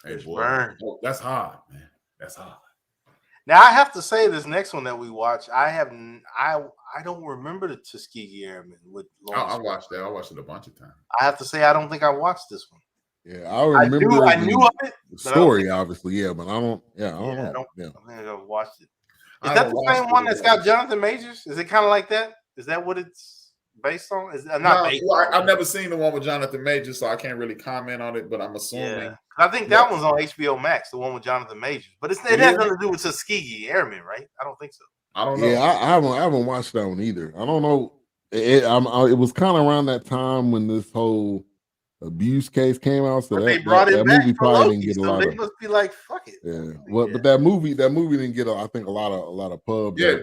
Hey, boy, that's hard, man. That's hard. Now I have to say, this next one that we watched, I don't remember the Tuskegee Airmen with Laurence. I watched that. I watched it a bunch of times. I have to say, I don't think I watched this one. Yeah, I remember. I knew of it. The story, obviously, yeah, but I don't. Yeah, I don't know. I don't think I've watched it. Is that the same one that's got Jonathan Majors? Is it kind of like that? Is that what it's based on? I've never seen the one with Jonathan Majors, so I can't really comment on it. But I'm assuming. Yeah. I think that one's on HBO Max, the one with Jonathan Majors. But it has nothing to do with Tuskegee Airmen, right? I don't think so. I don't know. Yeah, I haven't watched that one either. I don't know. It was kind of around that time when this whole abuse case came out, so they brought it back movie probably didn't get a lot. They must be like, fuck it. Yeah, but that movie didn't get, I think, a lot of pub. Yeah,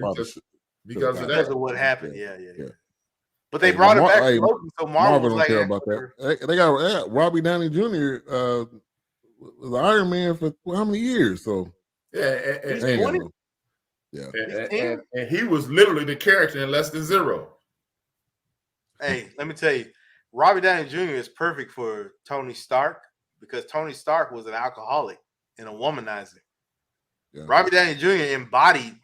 because of what happened. Yeah. But they brought it back to Loki, so Marvel don't care about that. They got Robbie Downey Jr. Was Iron Man for how many years? So and he was literally the character in Less Than Zero. Hey, let me tell you, Robbie Downey Jr. is perfect for Tony Stark because Tony Stark was an alcoholic and a womanizer. Yeah. Robbie Downey Jr. embodied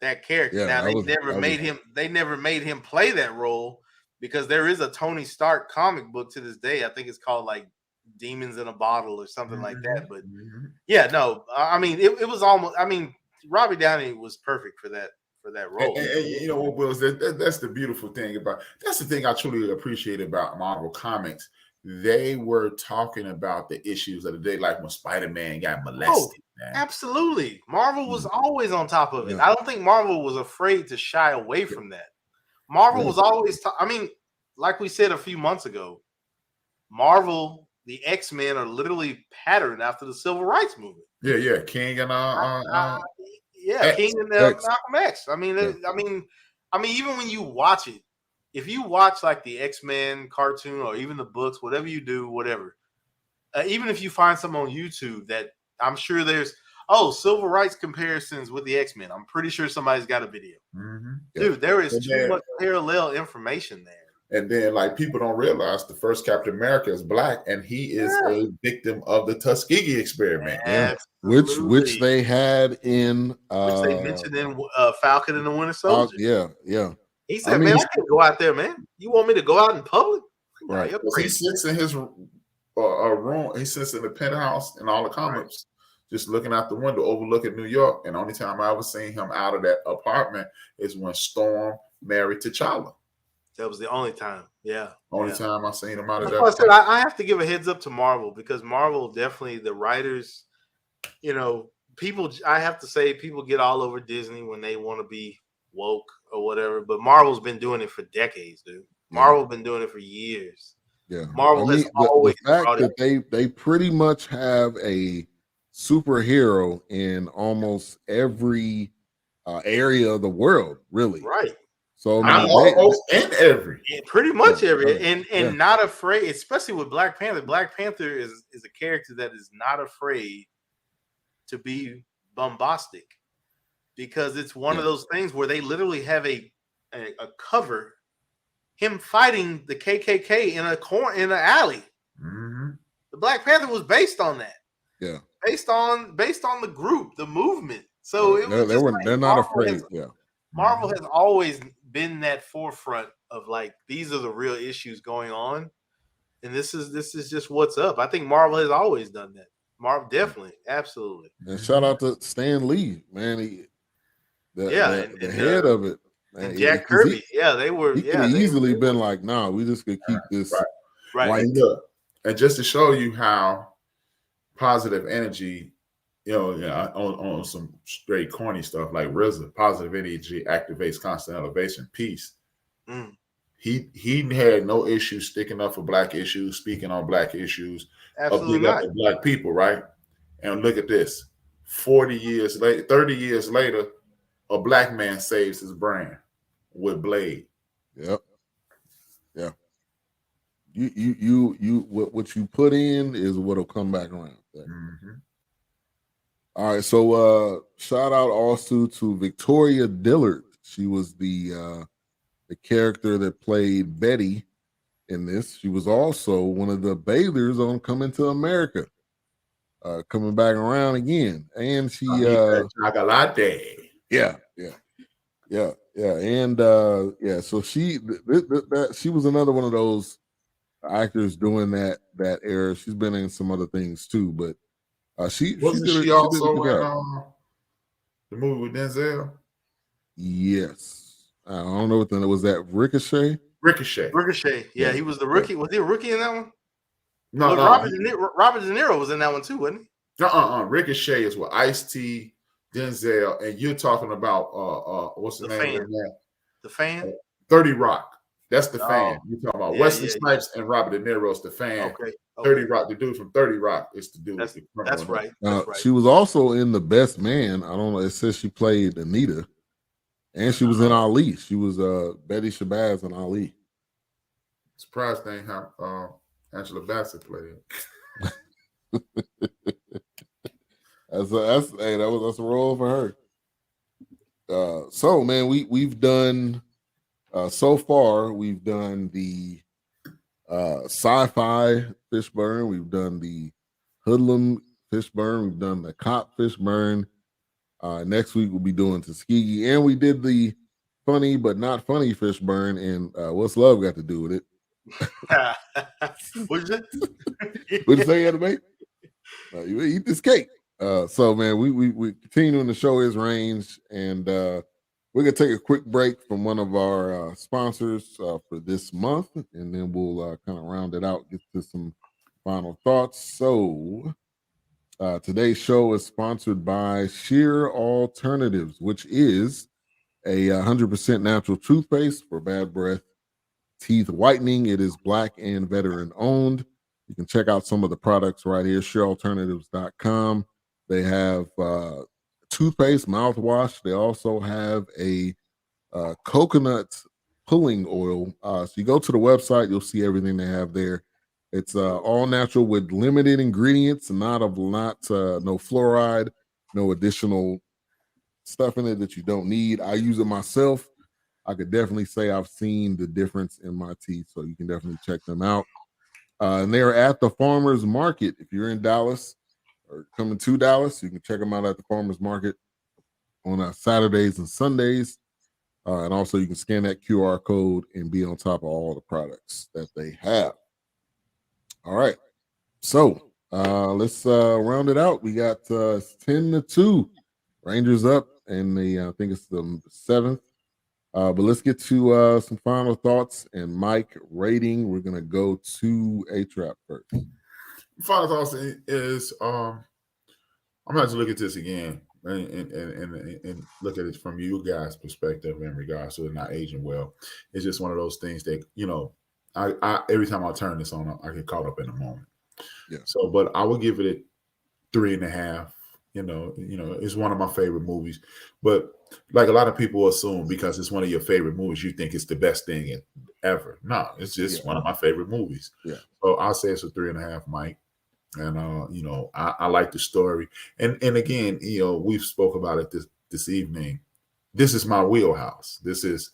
that character. Yeah, now they never made him play that role because there is a Tony Stark comic book to this day. I think it's called like Demons in a Bottle or something like that. But I mean, it was almost. I mean, Robbie Downey was perfect for that role. And you know what, Wills? That's the beautiful thing about. That's the thing I truly appreciate about Marvel Comics. They were talking about the issues of the day, like when Spider-Man got molested. Absolutely, Marvel was always on top of it. I don't think Marvel was afraid to shy away from that. Marvel was always. I mean, like we said a few months ago, Marvel, the X-Men are literally patterned after the Civil Rights Movement. Yeah, King and King and Malcolm X. I mean, even when you watch it, if you watch like the X-Men cartoon or even the books, whatever you do, even if you find some on YouTube that I'm sure there's civil rights comparisons with the X-Men. I'm pretty sure somebody's got a video. Mm-hmm. Dude, there is too much parallel information there. And then, like, people don't realize the first Captain America is black, and he is a victim of the Tuskegee experiment. Yeah. Which they had in which they mentioned in Falcon and the Winter Soldier. Yeah. He said, "Man, I can't go out there, man. You want me to go out in public?" Right. He sits in his room. He sits in the penthouse in all the comics, just looking out the window, overlooking New York. And the only time I ever seen him out of that apartment is when Storm married T'Challa. That was the only time. Yeah. Only time I seen him out of that. I said I have to give a heads up to Marvel because Marvel definitely, the writers, people, I have to say, people get all over Disney when they want to be woke or whatever, but Marvel's been doing it for decades, dude. Marvel's been doing it for years. Yeah. Marvel has always the fact that they pretty much have a superhero in almost every area of the world, really. Right. So almost in every, pretty much every, and not afraid, especially with Black Panther. Black Panther is a character that is not afraid to be bombastic. because it's one of those things where they literally have a cover, him fighting the KKK in an alley. Mm-hmm. The Black Panther was based on that. Yeah. Based on the group, the movement. So it was they're not afraid. Marvel has always been that forefront of like, these are the real issues going on, and this is just what's up. I think Marvel has always done that. Marvel, definitely, absolutely. And shout out to Stan Lee, man. The head of it, man. And Jack Kirby. They were. He could have easily been like, "Nah, we just could keep this right." And look, and just to show you how positive energy, on some straight corny stuff like RZA, positive energy activates constant elevation, peace. Mm. He had no issue sticking up for Black issues, speaking on Black issues, absolutely not to Black people, right? And look at this: 30 years later, a Black man saves his brand with Blade. Yep. Yeah. You what you put in is what'll come back around. Mm-hmm. All right, so shout out also to Victoria Dillard. She was the character that played Betty in this. She was also one of the bathers on Coming to America, coming back around again. And she Chocolate. Yeah. And so she she was another one of those actors doing that era. She's been in some other things too, but she also in the movie with Denzel? Yes. I don't know what the was that Ricochet. Yeah, he was the rookie. Was he a rookie in that one? No, Robert De Niro was in that one too, wasn't he? Ricochet is with Ice-T, Denzel, and you're talking about what's the name of that? The Fan? 30 Rock. That's the Fan. You're talking about Wesley Snipes and Robert De Niro's the Fan. Okay. 30 Rock, the dude from 30 Rock is the dude. That's right. She was also in The Best Man. I don't know. It says she played Anita, and she was in Ali. She was Betty Shabazz in Ali. Surprised they ain't have Angela Bassett played. That's a role for her. So man, we've done so far. We've done the sci-fi Fishburne. We've done the hoodlum Fishburne. We've done the cop Fishburne. Next week we'll be doing Tuskegee, and we did the funny but not funny Fishburne. And what's love got to do with it? What'd you say? What'd you say you had to make? You eat this cake. So man, we continuing the show is range, and we're gonna take a quick break from one of our sponsors for this month, and then we'll kind of round it out, get to some final thoughts. So today's show is sponsored by Sheer Alternatives, which is a 100% natural toothpaste for bad breath, teeth whitening. It is Black and veteran owned. You can check out some of the products right here, sheeralternatives.com. They have toothpaste, mouthwash. They also have a coconut pulling oil. So you go to the website, you'll see everything they have there. It's all natural with limited ingredients, no fluoride, no additional stuff in it that you don't need. I use it myself. I could definitely say I've seen the difference in my teeth, so you can definitely check them out. And they're at the Farmers Market. If you're in Dallas or coming to Dallas, you can check them out at the Farmers Market on Saturdays and Sundays. And also you can scan that QR code and be on top of all the products that they have. All right. So let's round it out. We got 10-2. Rangers up, and I think it's the 7th. But let's get to some final thoughts and Mike rating. We're gonna go to A-Trap first. Final thoughts is I'm gonna have to look at this again and look at it from you guys' perspective in regards to it not aging well. It's just one of those things that I every time I turn this on, I get caught up in a moment. Yeah. So, but I will give it 3.5. It's one of my favorite movies, but like a lot of people assume because it's one of your favorite movies, you think it's the best thing ever. No, it's just one of my favorite movies. Yeah. So I'll say it's a 3.5, Mike. And I like the story. And again, we've spoke about it this evening, this is my wheelhouse. This is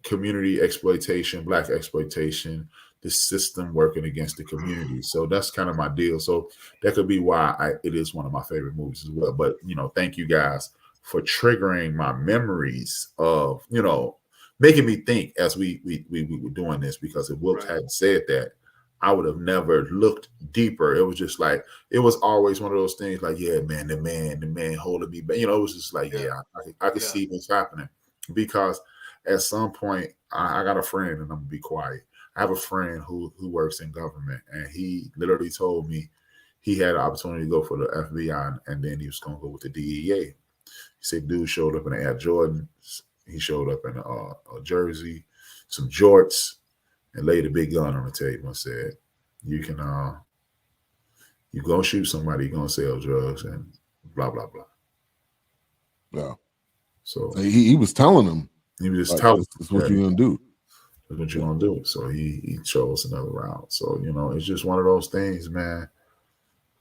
community exploitation, Black exploitation, the system working against the community. So that's kind of my deal. So that could be why it is one of my favorite movies as well. But, thank you guys for triggering my memories of, making me think as we were doing this, because if Wilkes hadn't said that, I would have never looked deeper. It was just like, it was always one of those things like, yeah, man, the man holding me back. It was just like, I could see what's happening. Because at some point, I got a friend, and I'm going to be quiet. I have a friend who works in government, and he literally told me he had an opportunity to go for the FBI, and then he was going to go with the DEA. He said, dude showed up in an Air Jordan. He showed up in a jersey, some jorts, and laid a big gun on the table and said, you can, you're going to shoot somebody, you're going to sell drugs, and blah, blah, blah. Yeah. So he was telling them. He was just telling them. That's what you're going to do. That's what you're going to do. So he chose another route. So, it's just one of those things, man.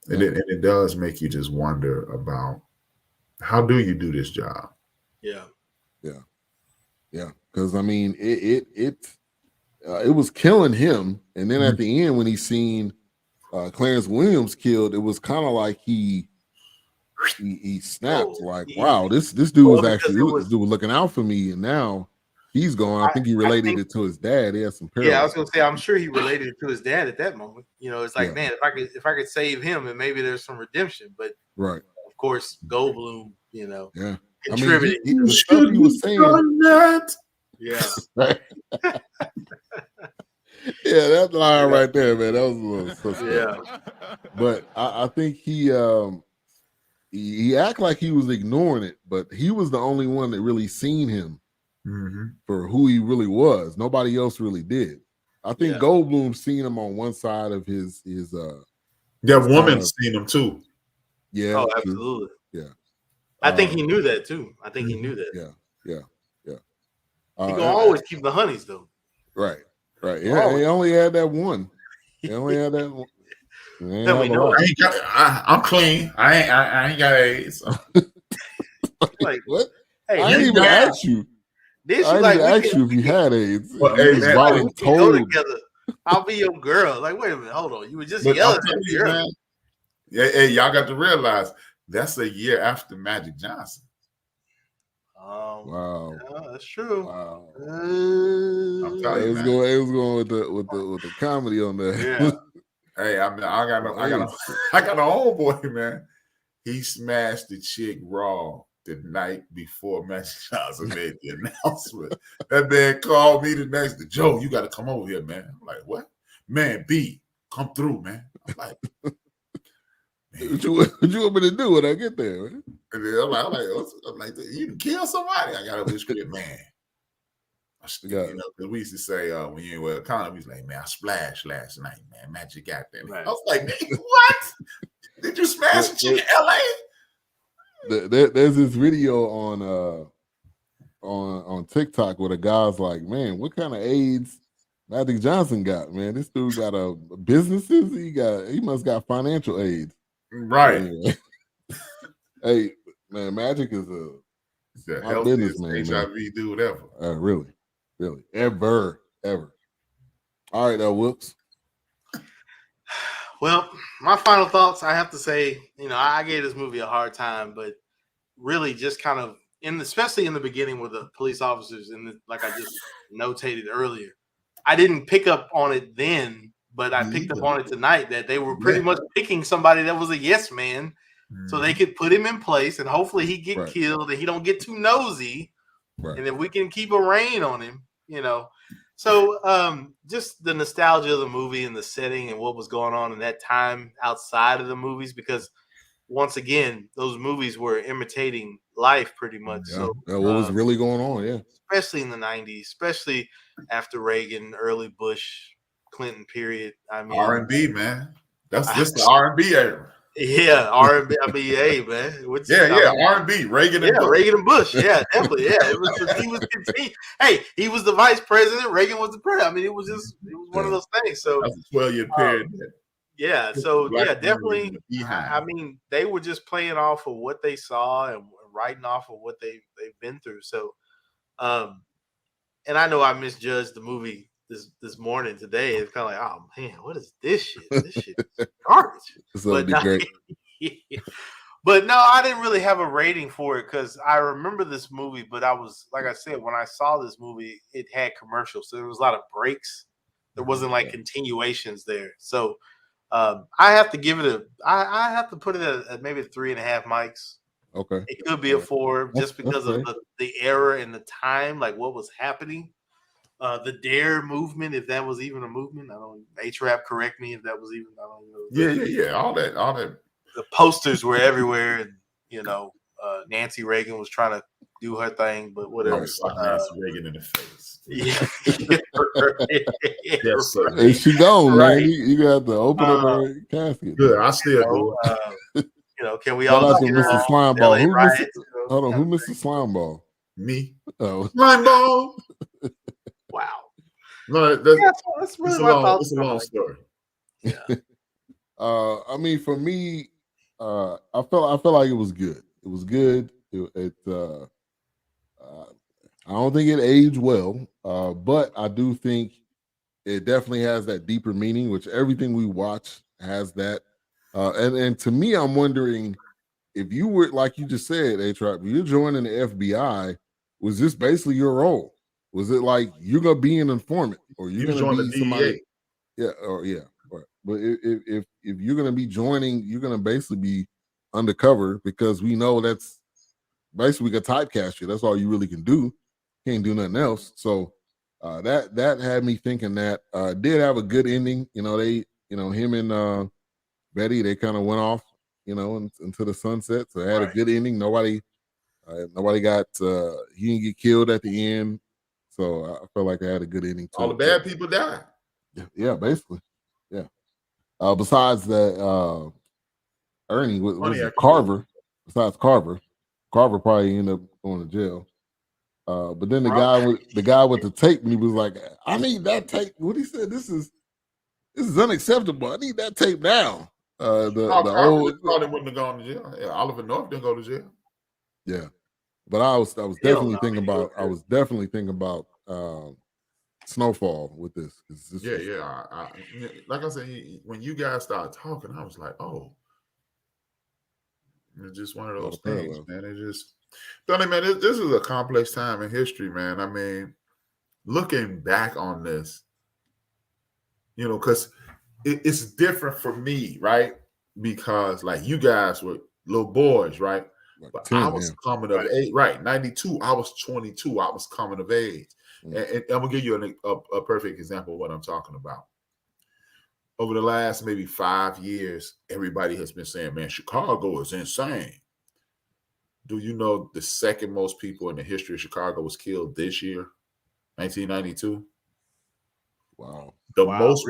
And it does make you just wonder about, how do you do this job? Yeah. Because I mean, it was killing him, and then at the end when he seen Clarence Williams killed, it was kind of like he snapped, wow, this dude was actually this dude was looking out for me, and now he's gone. I think he related it to his dad. He had some parallels. Yeah, I was gonna say, I'm sure he related it to his dad at that moment. It's like, man, if I could save him, and maybe there's some redemption. But of course, Goldblum, contributing. I mean, the stuff he was saying. Yeah. Yeah, that line right there, man. That was a little suspect. But I think he acted like he was ignoring it, but he was the only one that really seen him for who he really was. Nobody else really did. I think Goldblum seen him on one side of his that woman seen him too. Yeah. Oh, absolutely. Yeah. I think he knew that too. I think he knew that. Yeah. He gonna always keep the honeys though. Right. Yeah, he only had that one. He only had that one. I'm clean. I ain't got AIDS. Like what? Hey, I didn't even ask you. I didn't even ask you if you had AIDS. Well, hey, man, go together. I'll be your girl. Like, wait a minute, hold on. You were just yelling at me, man. Yeah, y'all got to realize that's a year after Magic Johnson. Wow, yeah, that's true. Wow, I'm telling you, it was going with the comedy on there. Yeah. Hey, I got a homeboy, man. He smashed the chick raw the night before Magic Johnson made the announcement. That man called me the next day. Joe, you got to come over here, man. I'm like, what? Man, B, come through, man. I'm like, what you want me to do when I get there, man? And then I'm like, you can kill somebody. I got a wish good man. Because we used to say when you were a condom, we was like, man, I splashed last night, man. Magic got there. Right. I was like, man, what? Did you smash a chick in LA? There's this video on TikTok where the guy's like, man, what kind of AIDS Magic Johnson got, man? This dude got businesses. He must got financial AIDS. Right. Anyway. Hey, man, Magic is the healthiest HIV dude ever. Really. Ever. All right, Whoops. Well, my final thoughts, I have to say, I gave this movie a hard time, but really just kind of especially in the beginning with the police officers, and like I just notated earlier, I didn't pick up on it then, but I picked up on it tonight that they were pretty much picking somebody that was a yes man, so they could put him in place, and hopefully he get killed and he don't get too nosy, and then we can keep a rein on him, So just the nostalgia of the movie and the setting and what was going on in that time outside of the movies, because once again, those movies were imitating life pretty much. Yeah. So what was really going on, especially in the 90s, especially after Reagan, early Bush, Clinton period. I mean, R&B, man. That's just the R&B era. Yeah, R&B. I mean, hey, man. R&B. Reagan and Bush. Reagan and Bush. Yeah, definitely. Yeah, it was. He was the vice president. Reagan was the president. I mean, it was one of those things. So that's a 12-year period Yeah, so Black yeah, women definitely. in the behind. I mean, they were just playing off of what they saw and writing off of what they've been through. So, and I know I misjudged the movie this morning today. It's kind of like, oh man, what is this shit? This shit is garbage. So But it'd be great. but no, I didn't really have a rating for it because I remember this movie, but I was like I said, when I saw this movie, it had commercials, so there was a lot of breaks. There wasn't like continuations there, so I have to give it I have to put it at maybe 3.5 mics. Okay. It could be a 4 just because of fair. the era and the time, like what was happening. The Dare movement, if that was even a movement, I don't. A-Trap, correct me if that was even. I don't know. Yeah. All that. The posters were everywhere, and Nancy Reagan was trying to do her thing, but whatever. Nancy Reagan in the face. Yeah, Yes, sir. Hey, she gone, Right. man. You got to open up her casket. Good. I still do. Can we Shout all out to Mr. Slimeball. Who riot? Hold on, who Mr. Slimeball? Me. Oh, Slimeball. Wow. No, That's really my thoughts. It's a long story. Yeah. I mean, for me, I felt like it was good. It was good. I don't think it aged well, but I do think it definitely has that deeper meaning, which everything we watch has that. And to me, I'm wondering if you were, like you just said, A-Trap, if you're joining the FBI, was this basically your role? Was it like you're gonna be an informant, or you're gonna be somebody? Yeah, or yeah. Right. But if you're gonna be joining, you're gonna basically be undercover, because we know that's basically we can typecast you. That's all you really can do. Can't do nothing else. So that had me thinking that did have a good ending. Him and Betty, they kind of went off, into the sunset. So it had a good ending. Nobody got he didn't get killed at the end. So I felt like I had a good ending too. All the bad people died. Yeah, basically. Yeah. Besides that, Ernie was it Carver. Besides Carver probably ended up going to jail. But then the guy with the tape, and he was like, "I need that tape." What he said, this is unacceptable. I need that tape now. Carver probably wouldn't have gone to jail. Yeah, Oliver North didn't go to jail. Yeah, but I was definitely thinking about. I was definitely thinking about Snowfall with this. Like I said, when you guys started talking, I was like, oh, it's just one of those things, man. It just, man, this is a complex time in history, man. I mean, looking back on this, because it's different for me, right? Because like you guys were little boys, right? But 10, I was coming of age, right? 92, I was 22. I was coming of age. And I'm gonna give you a perfect example of what I'm talking about. Over the last maybe 5 years, everybody has been saying, man, Chicago is insane. Do you know the second most people in the history of Chicago was killed this year, 1992? Wow. The most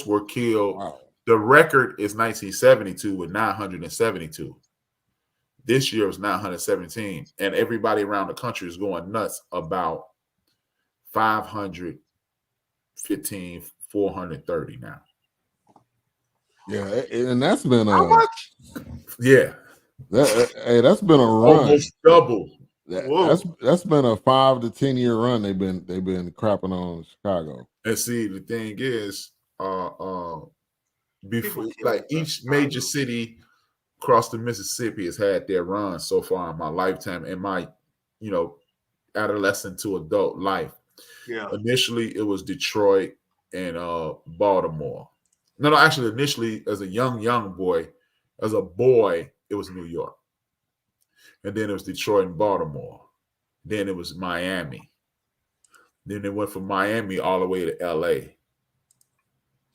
were killed. Wow. The record is 1972 with 972. This year was 917. And everybody around the country is going nuts about 515, 430 now. Yeah, and that's been how much? Yeah. That's been a run. Almost double. That's been a 5 to 10 year run. They've been crapping on Chicago. And see, the thing is, before like each major city across the Mississippi has had their run so far in my lifetime, in my, adolescent to adult life. Yeah. Initially, it was Detroit and Baltimore. No, actually, initially, as a young boy, it was New York. And then it was Detroit and Baltimore. Then it was Miami. Then it went from Miami all the way to LA. Yeah.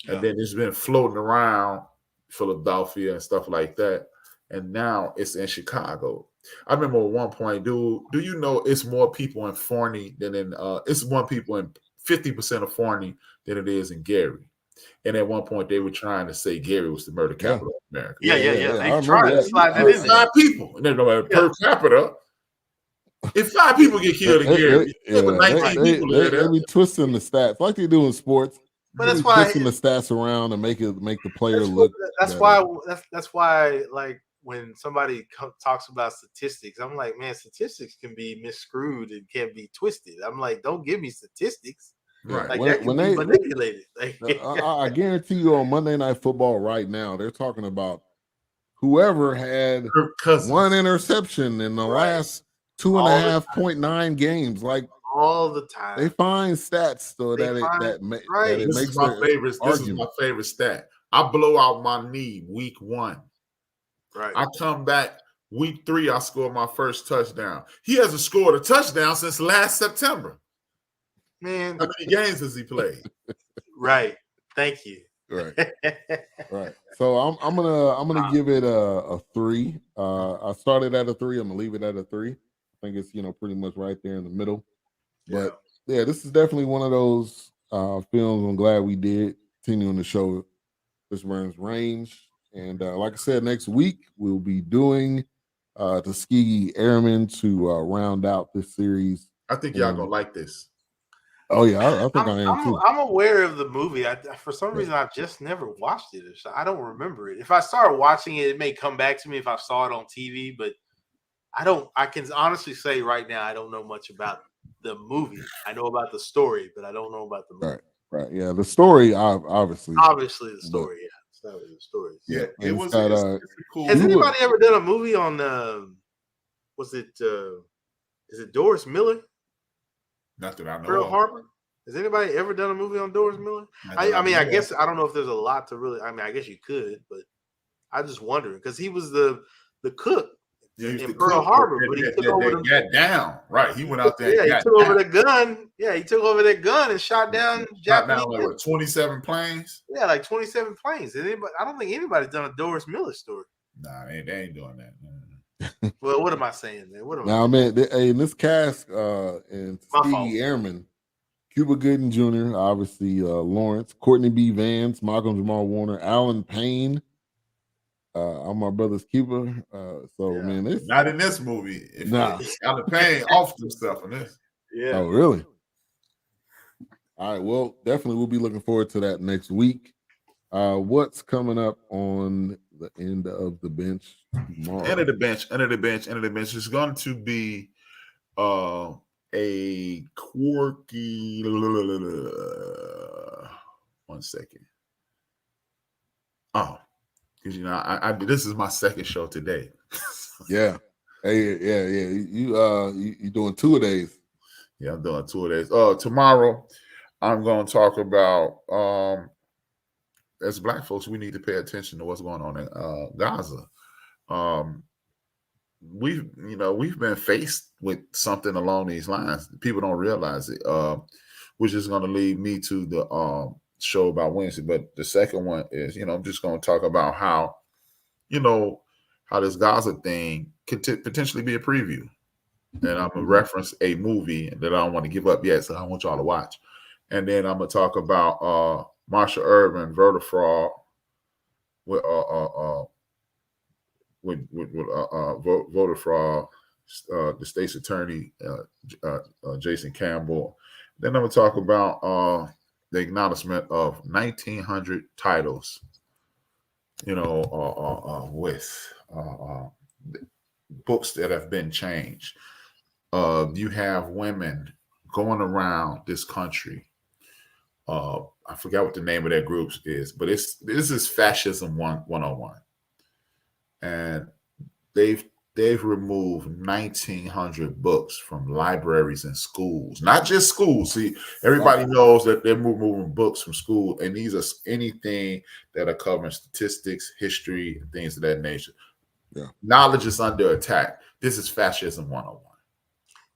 And then it's been floating around Philadelphia and stuff like that. And now it's in Chicago. I remember at one point, do you know it's more people in Forney than in it's more people in 50% of Forney than it is in Gary. And at one point they were trying to say Gary was the murder capital of America. Yeah. They tried to slide it in there. 5 people. And then per capita. If 5 people get killed in Gary, 19 people they be twisting the stats like they do in sports. But that's Really why twisting the stats around and make the player that's look. That's better. why that's why like when somebody talks about statistics, I'm like, man, statistics can be misscrewed and can be twisted. I'm like, don't give me statistics. Right. Like When, that can when be they, manipulated. Like, I guarantee you on Monday Night Football right now, they're talking about whoever had Kirk Cousins. one interception in the last 2.5.9 games. Like all the time. they find stats so They that it find- that right. it This makes is my their favorite. This is argument. my favorite stat. I blow out my knee week 1. Right. I come back week 3. I score my first touchdown. He hasn't scored a touchdown since last September. Man, How many games has he played? right. Thank you. Right. Right. So I'm gonna give it a 3. I started at a 3. I'm gonna leave it at a 3. I think it's pretty much right there in the middle. But yeah, this is definitely one of those films I'm glad we did continuing to show Fishburne's range. And like I said, next week we'll be doing Tuskegee Airmen to round out this series. I think y'all gonna like this. Oh yeah, I think I am too. I'm aware of the movie. For some reason, I've just never watched it. I don't remember it. If I start watching it, it may come back to me if I saw it on TV. But I can honestly say right now, I don't know much about the movie. I know about the story, but I don't know about the movie. Right. Yeah, the story, obviously. Obviously, the story. Yeah, it's not really the story. Yeah, it was. Got, it's cool. Has anybody ever done a movie on? Was it? Is it Doris Miller? Not that I know. Pearl Harbor. Has anybody ever done a movie on Doris Miller? I mean, I guess I don't know if there's a lot to really. I mean, I guess you could, but I just wondering because he was the cook in Pearl Harbor, but he took over the got down. Right, he went out there. Yeah, he took over the gun. Yeah, he took over that gun and shot down Japanese. Shot down like 27 planes. Yeah, like 27 planes. Anybody? I don't think anybody's done a Doris Miller story. Nah, they ain't doing that. Well, what am I saying, man? What am I mean? In this cast, in Tuskegee Airmen, Cuba Gooding Jr., obviously Lawrence, Courtney B. Vance, Malcolm Jamal Warner, Alan Payne. I'm my brother's keeper. Man, this not in this movie. Alan Payne off himself in this. Yeah. Oh, really? All right. Well, definitely we'll be looking forward to that next week. What's coming up on the end of the bench tomorrow? End of the bench is going to be a quirky. One second. Oh, because I this is my second show today. Yeah. Hey, yeah. You doing 2 a days? Yeah, I'm doing 2 a days. Tomorrow I'm going to talk about as Black folks, we need to pay attention to what's going on in Gaza. We've been faced with something along these lines. People don't realize it. Which is going to lead me to the show about Wednesday. But the second one is, I'm just going to talk about how, how this Gaza thing could potentially be a preview. And I'm going to reference a movie that I don't want to give up yet, so I want y'all to watch. And then I'm going to talk about Marsha Urban, voter fraud, with voter fraud, the state's attorney, Jason Campbell. Then I'm going to talk about the acknowledgement of 1,900 titles, with books that have been changed. You have women going around this country. I forgot what the name of that group is, but this is Fascism 101. And they've removed 1,900 books from libraries and schools, not just schools. See, everybody knows that they're moving books from school, and these are anything that are covering statistics, history, and things of that nature. Yeah. Knowledge is under attack. This is Fascism 101.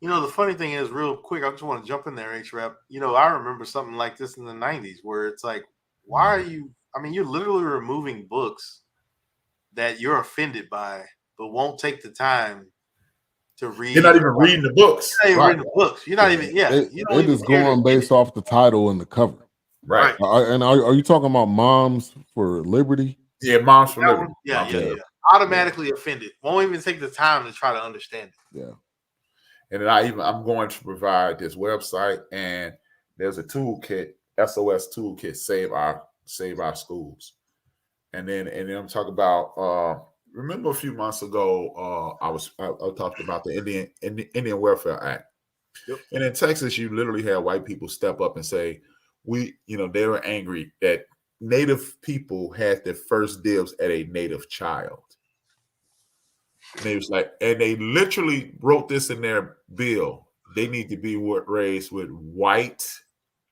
The funny thing is, real quick, I just want to jump in there, H-Rep. I remember something like this in the 90s where it's like, why are you, you're literally removing books that you're offended by, but won't take the time to read. You're not even reading the books. You're not even reading the books. You're not even, They're just going based off the title and the cover. Right. Are you talking about Moms for Liberty? Yeah, Moms for Liberty. Yeah. Automatically offended. Won't even take the time to try to understand it. Yeah. And then I'm going to provide this website, and there's a toolkit SOS toolkit save our schools. And then I'm talking about remember a few months ago I talked about the Indian Welfare Act. Yep. And in Texas, you literally had white people step up and say, they were angry that Native people had their first dibs at a Native child. And they was like, and they literally wrote this in their bill. They need to be raised with white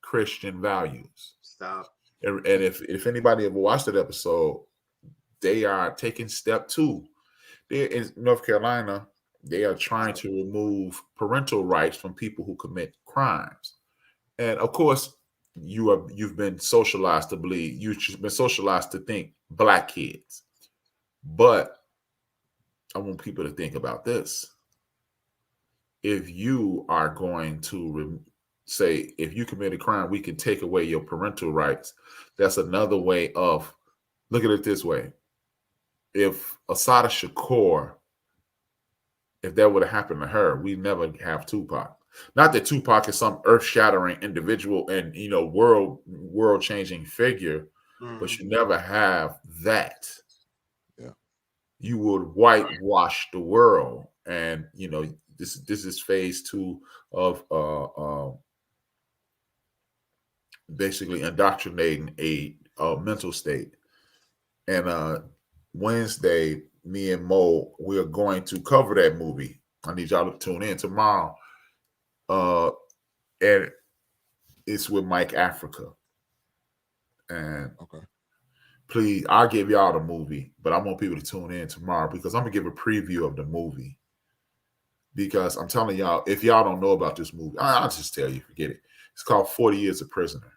Christian values. Stop. And if anybody ever watched that episode, they are taking step 2. They're in North Carolina. They are trying to remove parental rights from people who commit crimes. And of course, you've been socialized to believe, you've been socialized to think black kids. But I want people to think about this. If you are going to say, if you commit a crime, we can take away your parental rights. That's another way of, look at it this way. If Assata Shakur, if that would have happened to her, we never have Tupac. Not that Tupac is some earth-shattering individual and world-changing figure, but you never have that. Yeah, you would whitewash the world, and this is phase 2 of basically indoctrinating a mental state. And Wednesday, me and Mo, we're going to cover that movie. I need y'all to tune in tomorrow. And it's with Mike Africa. And okay, please, I'll give y'all the movie, but I want people to tune in tomorrow because I'm gonna give a preview of the movie. Because I'm telling y'all, if y'all don't know about this movie, I'll just tell you, forget it. It's called 40 Years a Prisoner.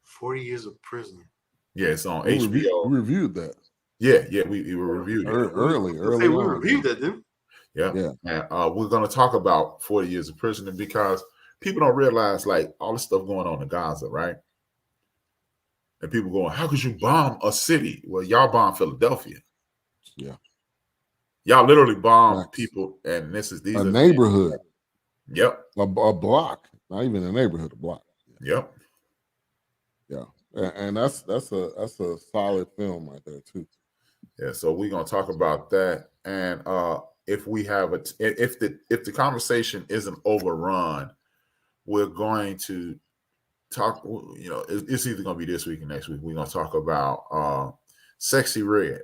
40 Years a Prisoner. Yeah, it's on HBO. We reviewed that. Yeah, we reviewed it. Early We on. reviewed that, didn't we? Yeah. And we're going to talk about 40 Years of Prisoner because people don't realize, like, all the stuff going on in Gaza, right? And people going, how could you bomb a city? Well, y'all bombed Philadelphia. Yeah. Y'all literally bombed people, and these are neighborhood. Yep. A block. Not even a neighborhood, a block. Yep. Yeah. And that's a solid film right there too. Yeah, so we're gonna talk about that, and if we have if the conversation isn't overrun, we're going to talk. It's either gonna be this week or next week. We're gonna talk about Sexy Red,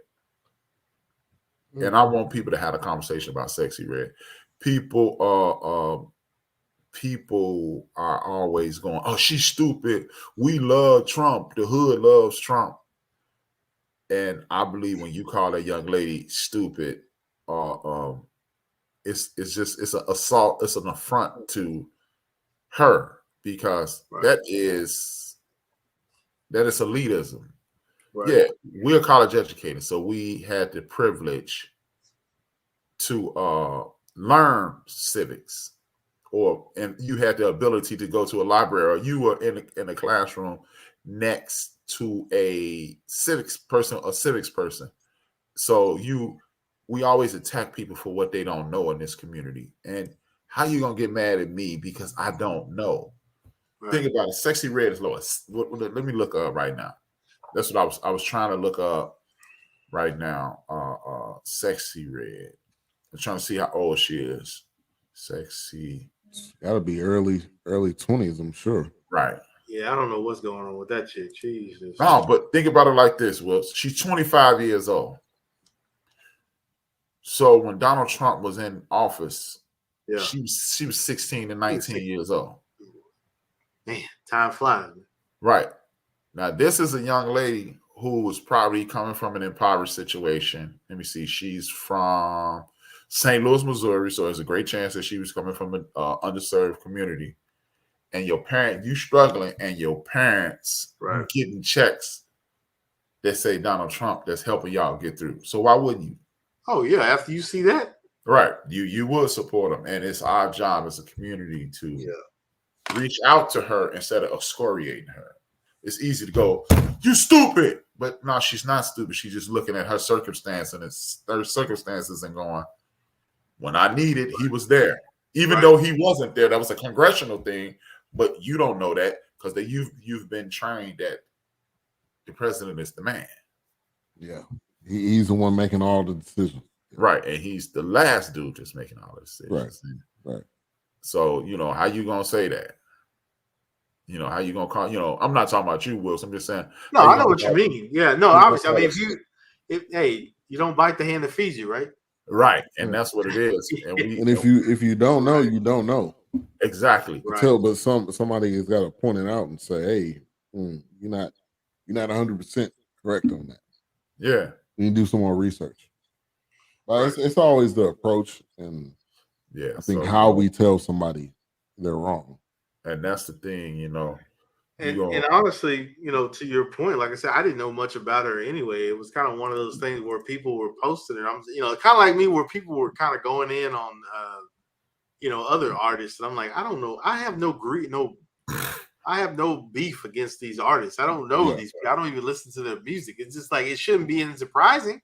and I want people to have a conversation about Sexy Red. People are always going, "Oh, she's stupid. We love Trump. The hood loves Trump." And I believe when you call that young lady stupid, it's an assault. It's an affront to her because that is elitism. Right. Yeah, we're college educated, so we had the privilege to learn civics, and you had the ability to go to a library, or you were in a classroom next to a civics person. So we always attack people for what they don't know in this community. And how you gonna get mad at me because I don't know? Right. Think about it. Sexy Red is lowest. Let me look up right now. That's what I was trying to look up right now. Sexy Red. I'm trying to see how old she is. Sexy. Gotta be early 20s, I'm sure. Right. Yeah, I don't know what's going on with that chick. Jesus. No, but think about it like this, Will. She's 25 years old. So when Donald Trump was in office, she was 16 and 19 years old. Man, time flies. Right. Now, this is a young lady who was probably coming from an impoverished situation. Let me see. She's from St. Louis, Missouri. So there's a great chance that she was coming from an underserved community. And you struggling, and your parents getting checks that say Donald Trump that's helping y'all get through. So why wouldn't you? Oh yeah, after you see that, right? You would support them, and it's our job as a community to reach out to her instead of excoriating her. It's easy to go, "You stupid," but no, she's not stupid. She's just looking at her circumstance and her circumstances and going, "When I needed, he was there." Even though he wasn't there, that was a congressional thing. But you don't know that because you've been trained that the president is the man. Yeah, he's the one making all the decisions. Right, and he's the last dude that's making all the decisions. Right. So, how you gonna say that? How you gonna call? I'm not talking about you, Wilson. I'm just saying. No, I know what you mean. Yeah, no, obviously. I mean, if you don't bite the hand that feeds you, right? Right, and that's what it is. And if you don't know, you don't know. Exactly. Right. But somebody has got to point it out and say, "Hey, you're not 100% correct on that." Yeah, you need to do some more research. But it's always the approach, and I think how we tell somebody they're wrong. And that's the thing, And honestly, to your point, like I said, I didn't know much about her anyway. It was kind of one of those things where people were posting it. I'm, kind of like me, where people were kind of going in on, other artists. And I'm like, I don't know. I have I have no beef against these artists. I don't know these people. I don't even listen to their music. It's just like, it shouldn't be any surprising.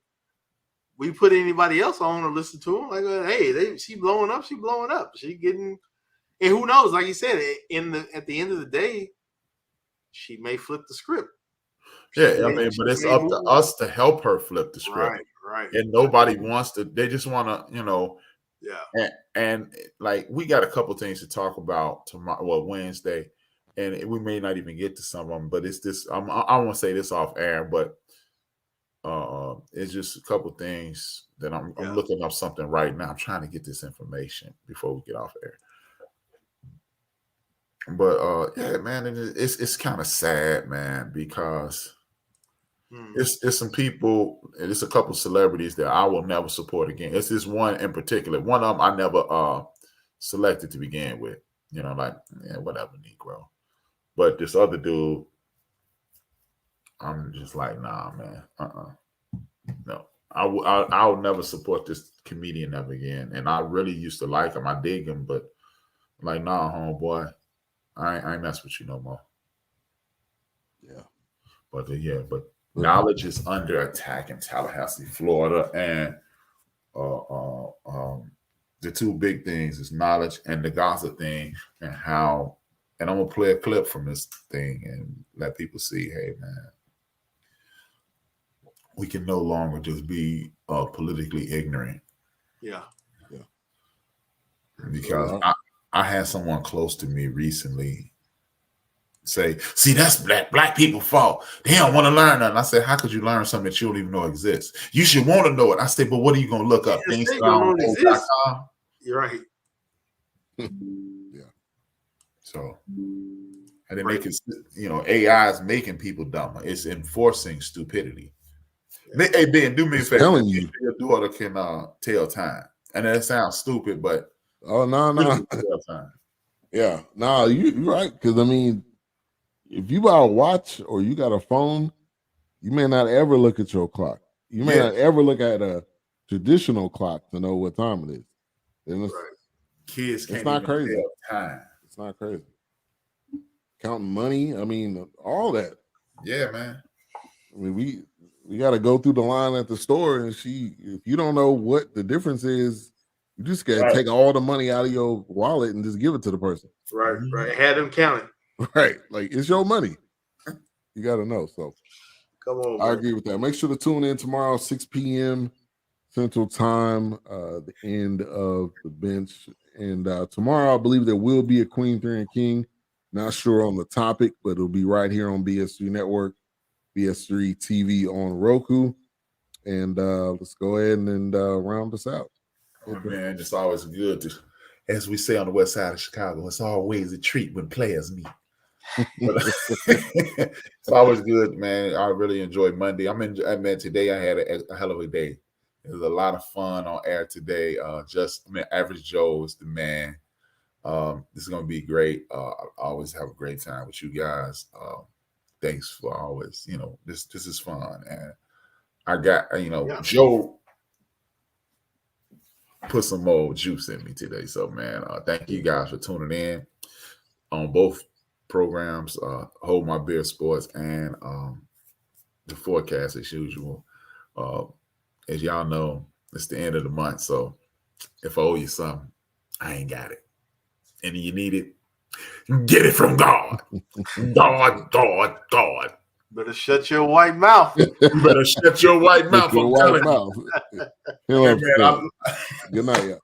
We put anybody else on or listen to them. Like, hey, she blowing up. She blowing up. She getting, and who knows? Like you said, at the end of the day, she may flip the script. But it's up to us to help her flip the script. Right. And nobody wants to. They just want to, Yeah. And like, we got a couple things to talk about tomorrow, Wednesday, and we may not even get to some of them. But it's this. I want to say this off air, but it's just a couple things that I'm looking up something right now. I'm trying to get this information before we get off air. But man, it's kind of sad, man, because it's some people, and it's a couple celebrities that I will never support again. It's this one in particular. One of them I never selected to begin with. Whatever, Negro. But this other dude, I'm just like, nah, man. No. I'll never support this comedian ever again. And I really used to like him. I dig him, but like, nah, homeboy. I ain't mess with you no more. Yeah. But knowledge is under attack in Tallahassee, Florida. And the two big things is knowledge and the Gaza thing, and I'm going to play a clip from this thing and let people see, hey, man, we can no longer just be politically ignorant. Yeah. Because I had someone close to me recently say, see, that's black people's fault. They don't want to learn nothing. I said, how could you learn something that you don't even know exists? You should want to know it. I said, but what are you going to look up? Things You're right. Yeah. So, and then they can, AI is making people dumber. It's enforcing stupidity. Yeah. Hey, Ben, do me a favor. Telling you. Your daughter can tell time. And that sounds stupid, but no. Yeah, no, you're right. Because if you buy a watch or you got a phone, you may not ever look at your clock. You may not ever look at a traditional clock to know what time it is. And kids can't. It's not crazy. Tell time. It's not crazy. Counting money. All that. Yeah, man. We got to go through the line at the store, and if you don't know what the difference is, you just got to take all the money out of your wallet and just give it to the person. Right. Had them count it. Right. Like, it's your money. You got to know. So, come on. I agree with that. Make sure to tune in tomorrow, 6 p.m. Central Time, the end of the bench. And tomorrow, I believe there will be a Queen, 3 and King. Not sure on the topic, but it'll be right here on BS3 Network, BS3 TV on Roku. And let's go ahead and round this out. Oh, man, it's always good to, as we say on the west side of Chicago, it's always a treat when players meet. It's always good, man. I really enjoyed Monday. Today I had a hell of a day. It was a lot of fun on air today. Average Joe is the man. This is going to be great. I always have a great time with you guys. Thanks for always, this is fun. And I got, Joe put some more juice in me today. So, man, thank you guys for tuning in on both programs, Hold My Beer Sports and the forecast as usual. As y'all know, it's the end of the month. So if I owe you something, I ain't got it. And you need it, Get it from God. God. Better shut your white mouth. You better shut your white mouth. Your I'm white telling mouth. you. Good night, y'all.